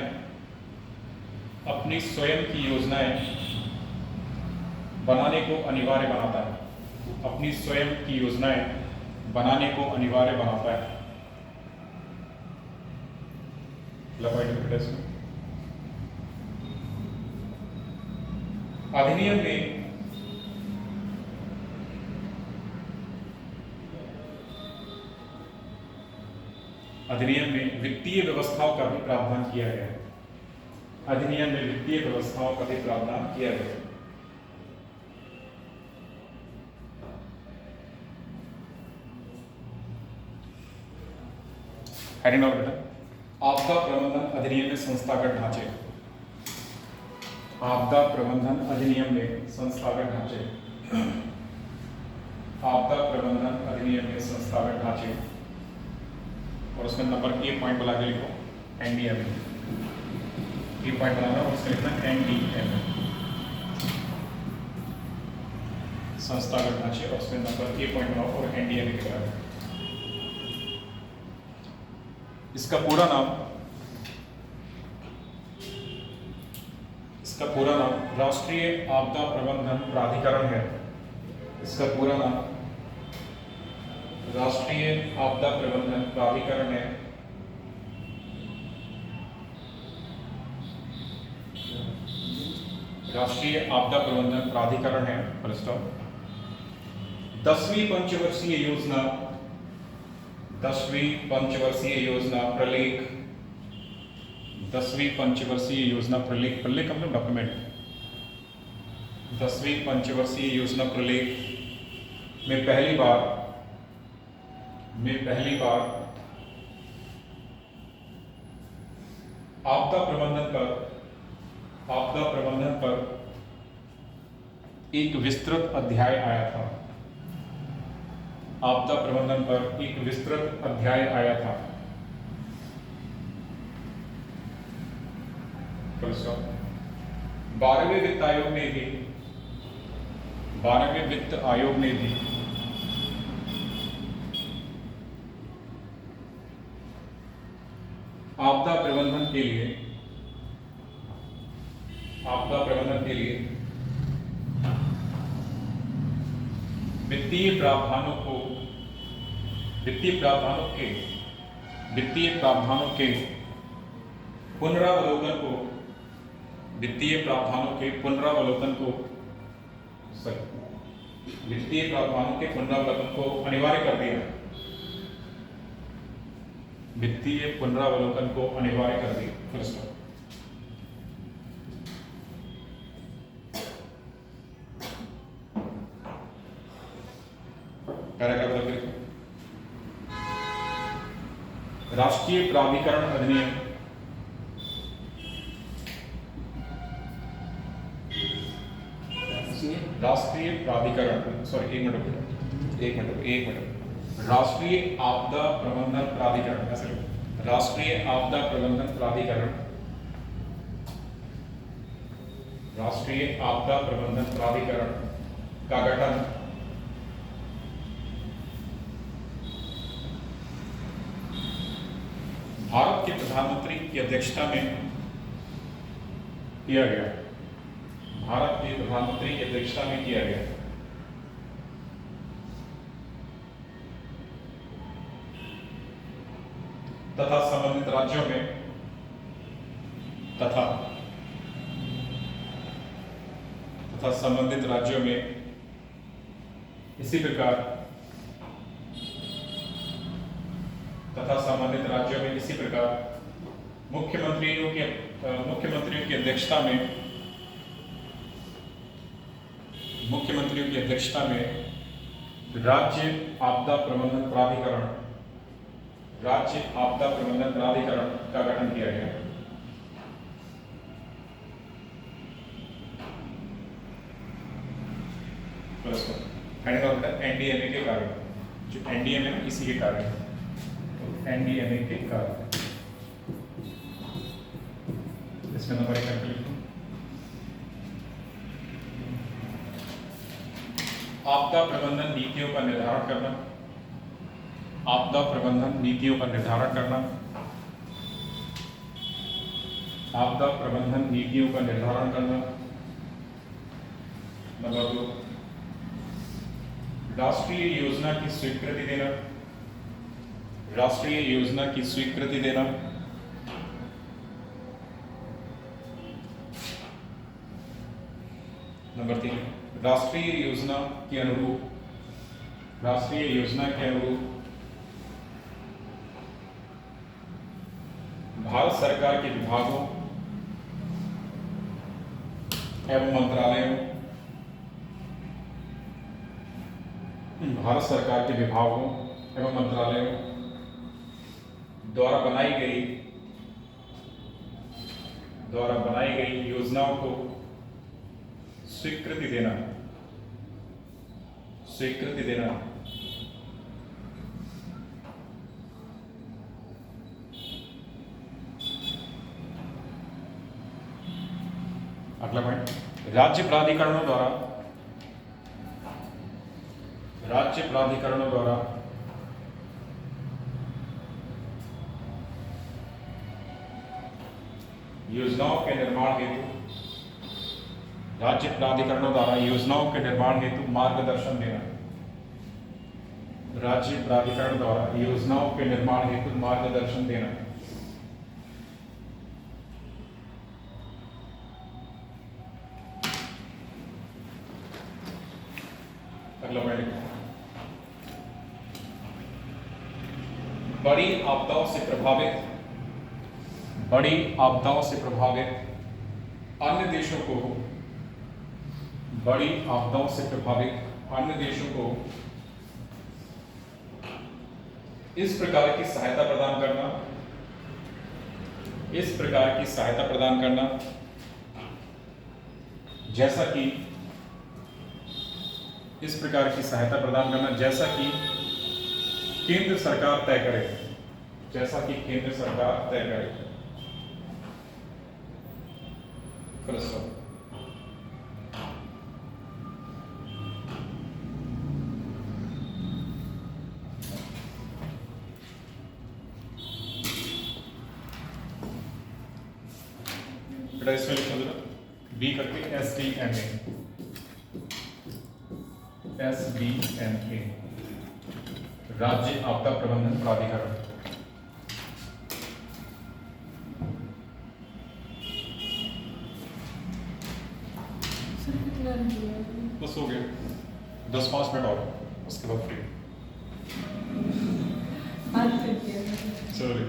बनाने को अनिवार्य बनाता है। अधिनियम में वित्तीय व्यवस्थाओं का भी प्रावधान किया गया है। हेडिंग नंबर बेटा, आपदा प्रबंधन अधिनियम में संस्थागत ढांचे। और उसमें नंबर ए पॉइंट बुला के लिखो एनडीएमए। ए पॉइंट बनाना और उसमें लिखना एनडीएमए, संस्थागत ढांचे, और उसमें नंबर ए पॉइंट बनाओ और एनडीएमए के बराबर। इसका पूरा नाम राष्ट्रीय आपदा प्रबंधन प्राधिकरण है। राष्ट्रीय आपदा प्रबंधन प्राधिकरण है। राष्ट्रीय आपदा प्रबंधन प्राधिकरण है। 10वीं पंचवर्षीय योजना प्रलेख। 10वीं पंचवर्षीय योजना प्रलेख, प्रलेख का मतलब डॉक्यूमेंट। 10वीं पंचवर्षीय योजना प्रलेख में पहली बार आपदा प्रबंधन पर एक विस्तृत अध्याय आया था। आपदा प्रबंधन पर एक विस्तृत अध्याय आया था। 12वें वित्त आयोग ने भी आपदा प्रबंधन के लिए वित्तीय प्रावधानों के पुनरावलोकन को अनिवार्य कर दिया। फिर स्टॉप। पैराग्राफ नंबर 1, राष्ट्रीय प्राधिकरण अधिनियम। राष्ट्रीय प्राधिकरण, सॉरी एक मिनट, राष्ट्रीय आपदा प्रबंधन प्राधिकरण, ऐसे राष्ट्रीय आपदा प्रबंधन प्राधिकरण का गठन भारत के प्रधानमंत्री की अध्यक्षता में किया गया। तथा संबंधित राज्यों में इसी प्रकार मुख्यमंत्रियों के मुख्यमंत्रियों की अध्यक्षता में राज्य आपदा प्रबंधन प्राधिकरण का गठन किया गया। एनडीएमए के कारण, जो एनडीएमए है इसी के कारण, तो एनडीएमए के कारण इसमें नंबर 1 करके लिखो। आपदा प्रबंधन नीतियों का निर्धारण करना, आपदा प्रबंधन नीतियों का निर्धारण करना, आपदा प्रबंधन नीतियों का निर्धारण करना। नंबर 2, राष्ट्रीय योजना की स्वीकृति देना, राष्ट्रीय योजना की स्वीकृति देना। नंबर 3, राष्ट्रीय योजना के अनुरूप भारत सरकार के विभागों एवं मंत्रालयों द्वारा बनाई गई योजनाओं को स्वीकृति देना। अगला पॉइंट, राज्य प्राधिकरणों द्वारा योजनाओं के निर्माण हेतु मार्गदर्शन देना। राज्य प्राधिकरण द्वारा योजनाओं के निर्माण हेतु मार्गदर्शन देना। अगला पॉइंट, बड़ी आपदाओं से प्रभावित अन्य देशों को इस प्रकार की सहायता प्रदान करना जैसा कि केंद्र सरकार तय करे। बेटा इसमें लिखो जरा बी करके SDMA राज्य आपदा प्रबंधन प्राधिकरण। बस हो गया, 10-5 मिनट और उसके बाद फ्री। सॉरी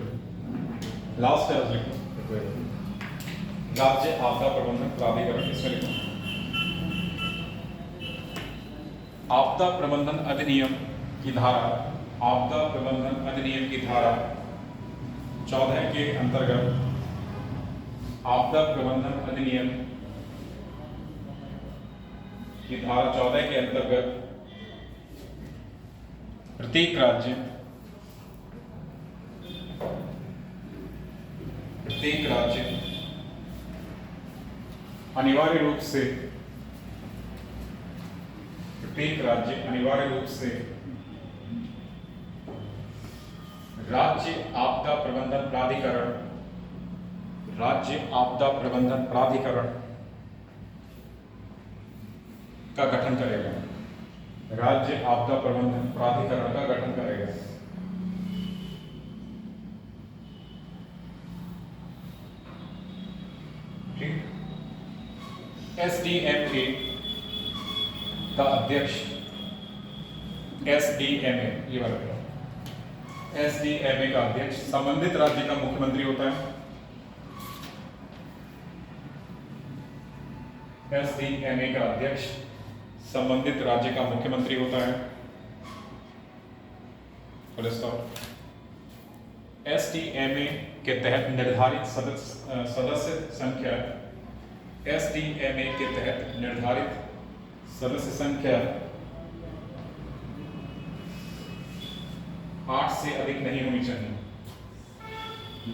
लास्ट है लिखो, राज्य आपदा प्रबंधन प्राधिकरण इसमें लिखो। आपदा प्रबंधन अधिनियम की धारा 14 के अंतर्गत प्रत्येक राज्य अनिवार्य रूप से राज्य आपदा प्रबंधन प्राधिकरण का गठन करेगा। ठीक, SDMA का अध्यक्ष SDMA का अध्यक्ष संबंधित राज्य का मुख्यमंत्री होता है। SDMA का अध्यक्ष संबंधित राज्य का मुख्यमंत्री होता है। Full stop. SDMA के तहत निर्धारित सदस्य संख्या SDMA के तहत निर्धारित सदस्य संख्या 8 से अधिक नहीं होनी चाहिए।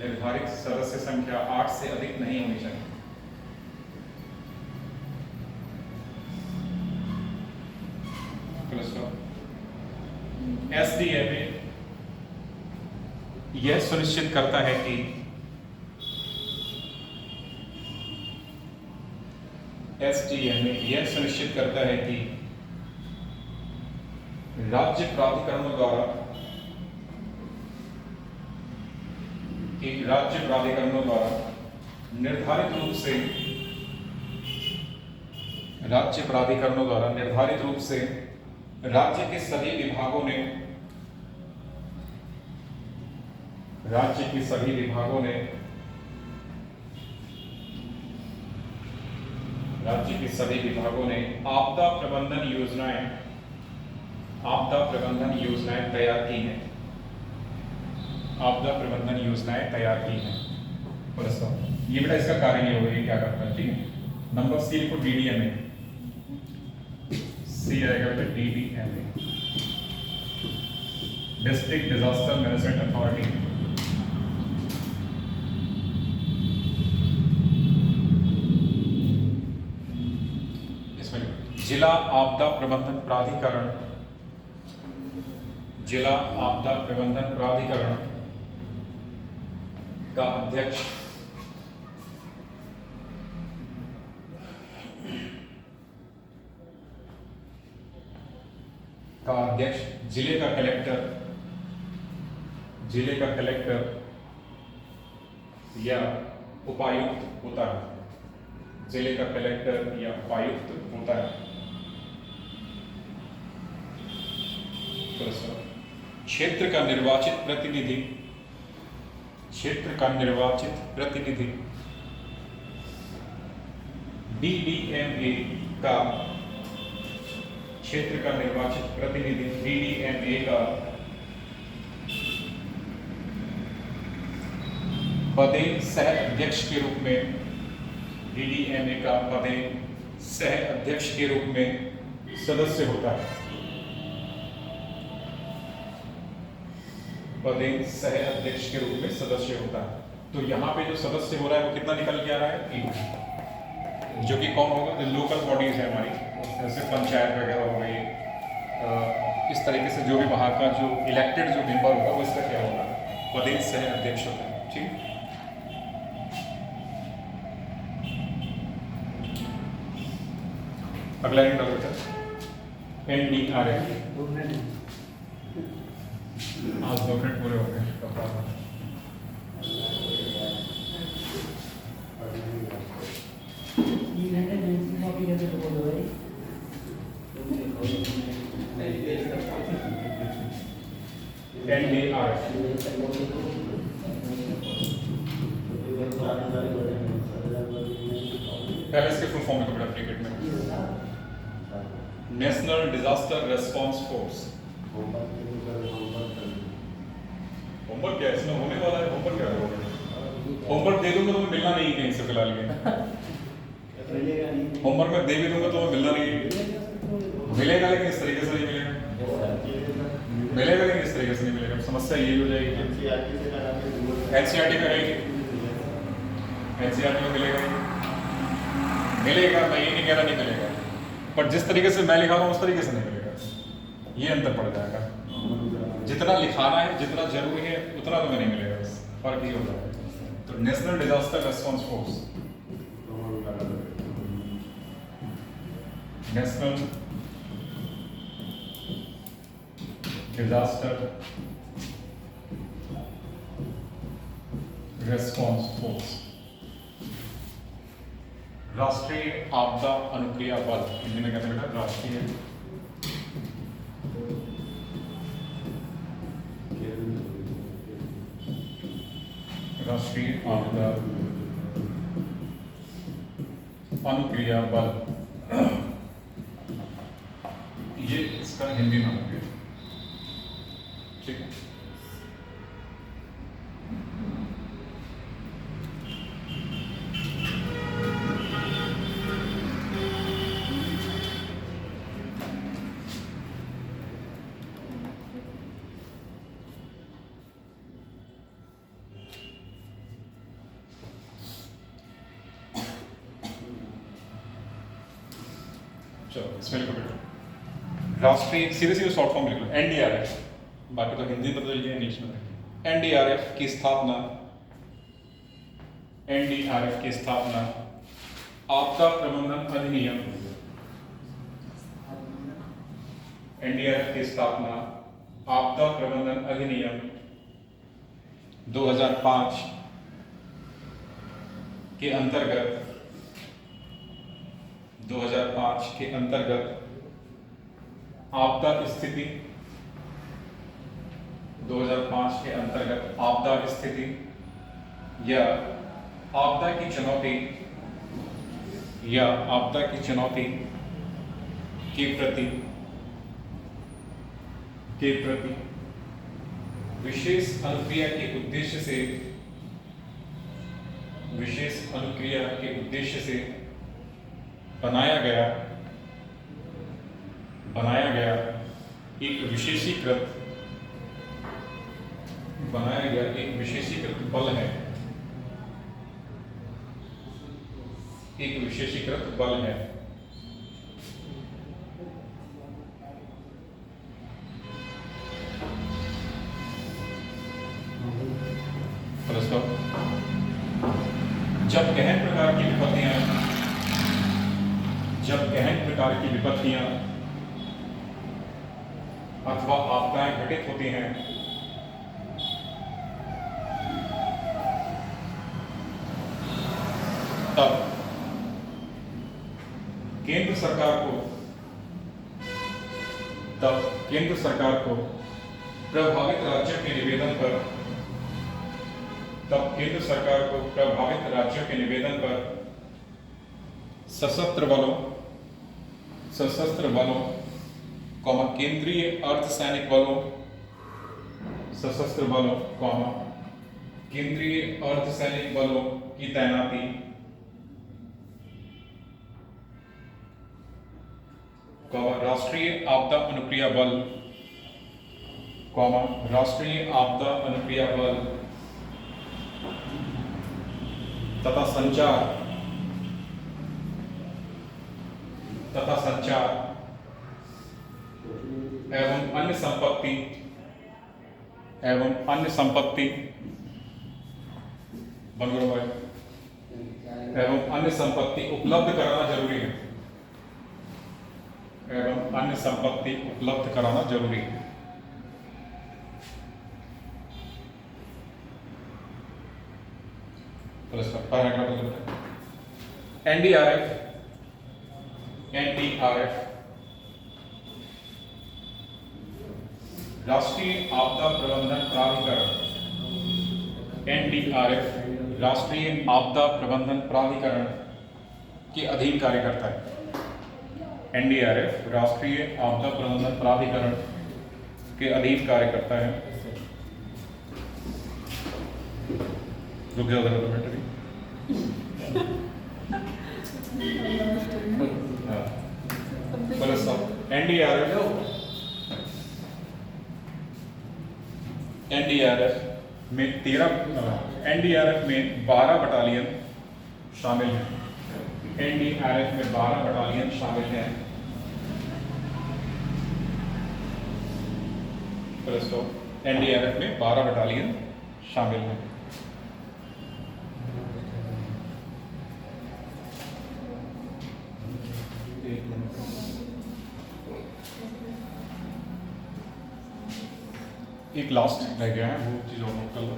निर्धारित सदस्य संख्या 8 से अधिक नहीं होनी चाहिए। SDMA यह सुनिश्चित करता है कि SDMA यह सुनिश्चित करता है कि राज्य प्राधिकरणों द्वारा निर्धारित रूप से राज्य के सभी विभागों ने आपदा प्रबंधन योजनाएं तैयार की हैं। ये बेटा इसका कार्य नहीं होगा, ये क्या करता है, ठीक है। नंबर सी को DDMA, सी आएगा बेटा DDMA, district disaster management authority. इसमें जिला आपदा प्रबंधन प्राधिकरण का अध्यक्ष जिले का कलेक्टर या उपायुक्त होता है। क्षेत्र का निर्वाचित प्रतिनिधि DDMA का पदे सह अध्यक्ष के रूप में सदस्य होता है। तो यहाँ पे जो सदस्य हो रहा है वो कितना निकल के आ रहा है, 1, जो कि कौन होगा, जो लोकल बॉडीज है हमारी, जैसे पंचायत वगैरह हो गई, इस तरीके से जो भी वहाँ का जो इलेक्टेड जो मेंबर होगा वो इसका क्या होगा, पदे सह अध्यक्ष होता है। ठीक, अगला एक डॉक्टर NDRF। आज 2 मिनट पूरे हो गए। NDRF पहले इसके फुल फॉर्म में कपड़ा क्रिकेट में national disaster response force. Homework क्या है इसमें होने वाला है, होमवर्क क्या है, होमवर्क दे दूंगा तो मैं मिलना नहीं कहीं से फिलहाल के। होमवर्क में दे भी दूंगा तो मैं मिलना नहीं, मिलेगा लेकिन इस तरीके से नहीं मिलेगा, लेकिन इस तरीके से नहीं मिलेगा। समस्या यही हो जाएगी। NCERT में रहेगी, NCERT में मिलेगा, मैं ये नहीं कह रहा नहीं मिलेगा, पर जिस तरीके से मैं लिखा रहा हूँ उस तरीके से नहीं मिलेगा। ये अंतर पड़ जाएगा। जितना लिखाना है, जितना जरूरी है उतना तो नहीं मिलेगा, बस फर्क ही होगा। तो national disaster response force, national disaster response force, राष्ट्रीय आपदा अनुक्रिया बल, हिंदी में कहते हैं बेटा राष्ट्रीय अनुक्रिया बल, ये इसका हिंदी नाम है। ठीक है, चलो इसमें लिखो बेटा, राष्ट्रीय सीधे सीधे शॉर्ट फॉर्म लिख लो एनडीआरएफ, बाकी तो हिंदी बदल लीजिए इंग्लिश में। एनडीआरएफ की स्थापना, एनडीआरएफ की स्थापना आपदा प्रबंधन अधिनियम, एनडीआरएफ की स्थापना आपदा प्रबंधन अधिनियम 2005 के अंतर्गत, 2005 के अंतर्गत आपदा स्थिति, 2005 के अंतर्गत आपदा स्थिति या आपदा की चुनौती, या आपदा की चुनौती के प्रति विशेष अनुक्रिया के उद्देश्य से, विशेष अनुक्रिया के उद्देश्य से बनाया गया एक विशेषीकृत, बनाया गया एक विशेषीकृत बल है, एक विशेषीकृत बल है। जब गहन प्रकार की विपत्तियां, जब गहन प्रकार की विपत्तियां अथवा आपदाएं घटित होती हैं, तब केंद्र सरकार को प्रभावित राज्यों के निवेदन पर, तब केंद्र सरकार को प्रभावित राज्यों के निवेदन पर सशस्त्र बलों, केंद्रीय अर्धसैनिक बलों, सशस्त्र बलों, केंद्रीय अर्धसैनिक बलों की तैनाती, राष्ट्रीय आपदा अनुक्रिया बल, राष्ट्रीय आपदा अनुक्रिया बल तथा संचार एवं अन्य संपत्ति एवं अन्य संपत्ति उपलब्ध कराना जरूरी है, एवं अन्य संपत्ति उपलब्ध कराना जरूरी है। एनडीआरएफ राष्ट्रीय आपदा प्रबंधन प्राधिकरण, एनडीआरएफ राष्ट्रीय आपदा प्रबंधन प्राधिकरण के अधीन कार्य करता है। एनडीआरएफ राष्ट्रीय आपदा प्रबंधन प्राधिकरण के अधीन कार्य करता है। रुक जाओ जरा 2 मिनट अभी। एनडीआरएफ में 12 बटालियन शामिल हैं। एनडीआरएफ में 12 बटालियन शामिल हैं। एनडीआरएफ में 12 बटालियन शामिल हैं। एक लास्ट रह गया है, वो चीज और नोट कर लो।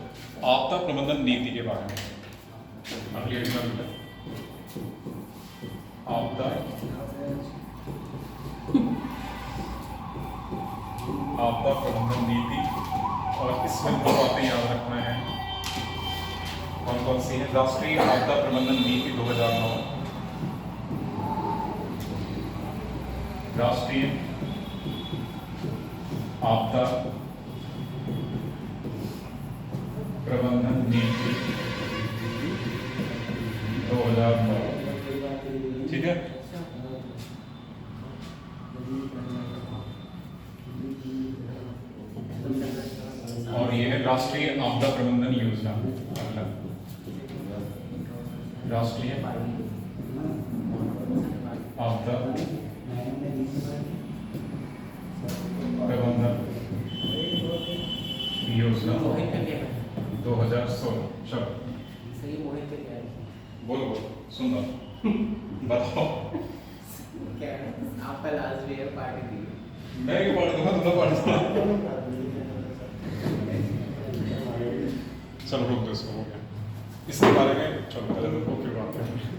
आपदा प्रबंधन नीति के बारे में अगली आपदा प्रबंधन नीति, और इसमें 2 बातें याद रखना है। कौन कौन सी है? राष्ट्रीय आपदा प्रबंधन नीति 2009 राष्ट्रीय आपदा प्रबंधन नीति 2012। ठीक है। और ये है राष्ट्रीय आपदा प्रबंधन योजना। अगला राष्ट्रीय आपदा प्रबंधन योजना मोहित का क्या है? 2016। चलो सही मोहित का क्या है? बोलो बोलो सुन रहा हूं। बताओ। क्या है? आपका लास्ट ईयर पार्टी दी। मैं क्यों पढ़ दूंगा, तुम लोग पढ़ दो। चलो रुक दो इसको, हो गया इसके बारे में। चलो पहले रुको फिर बात करेंगे।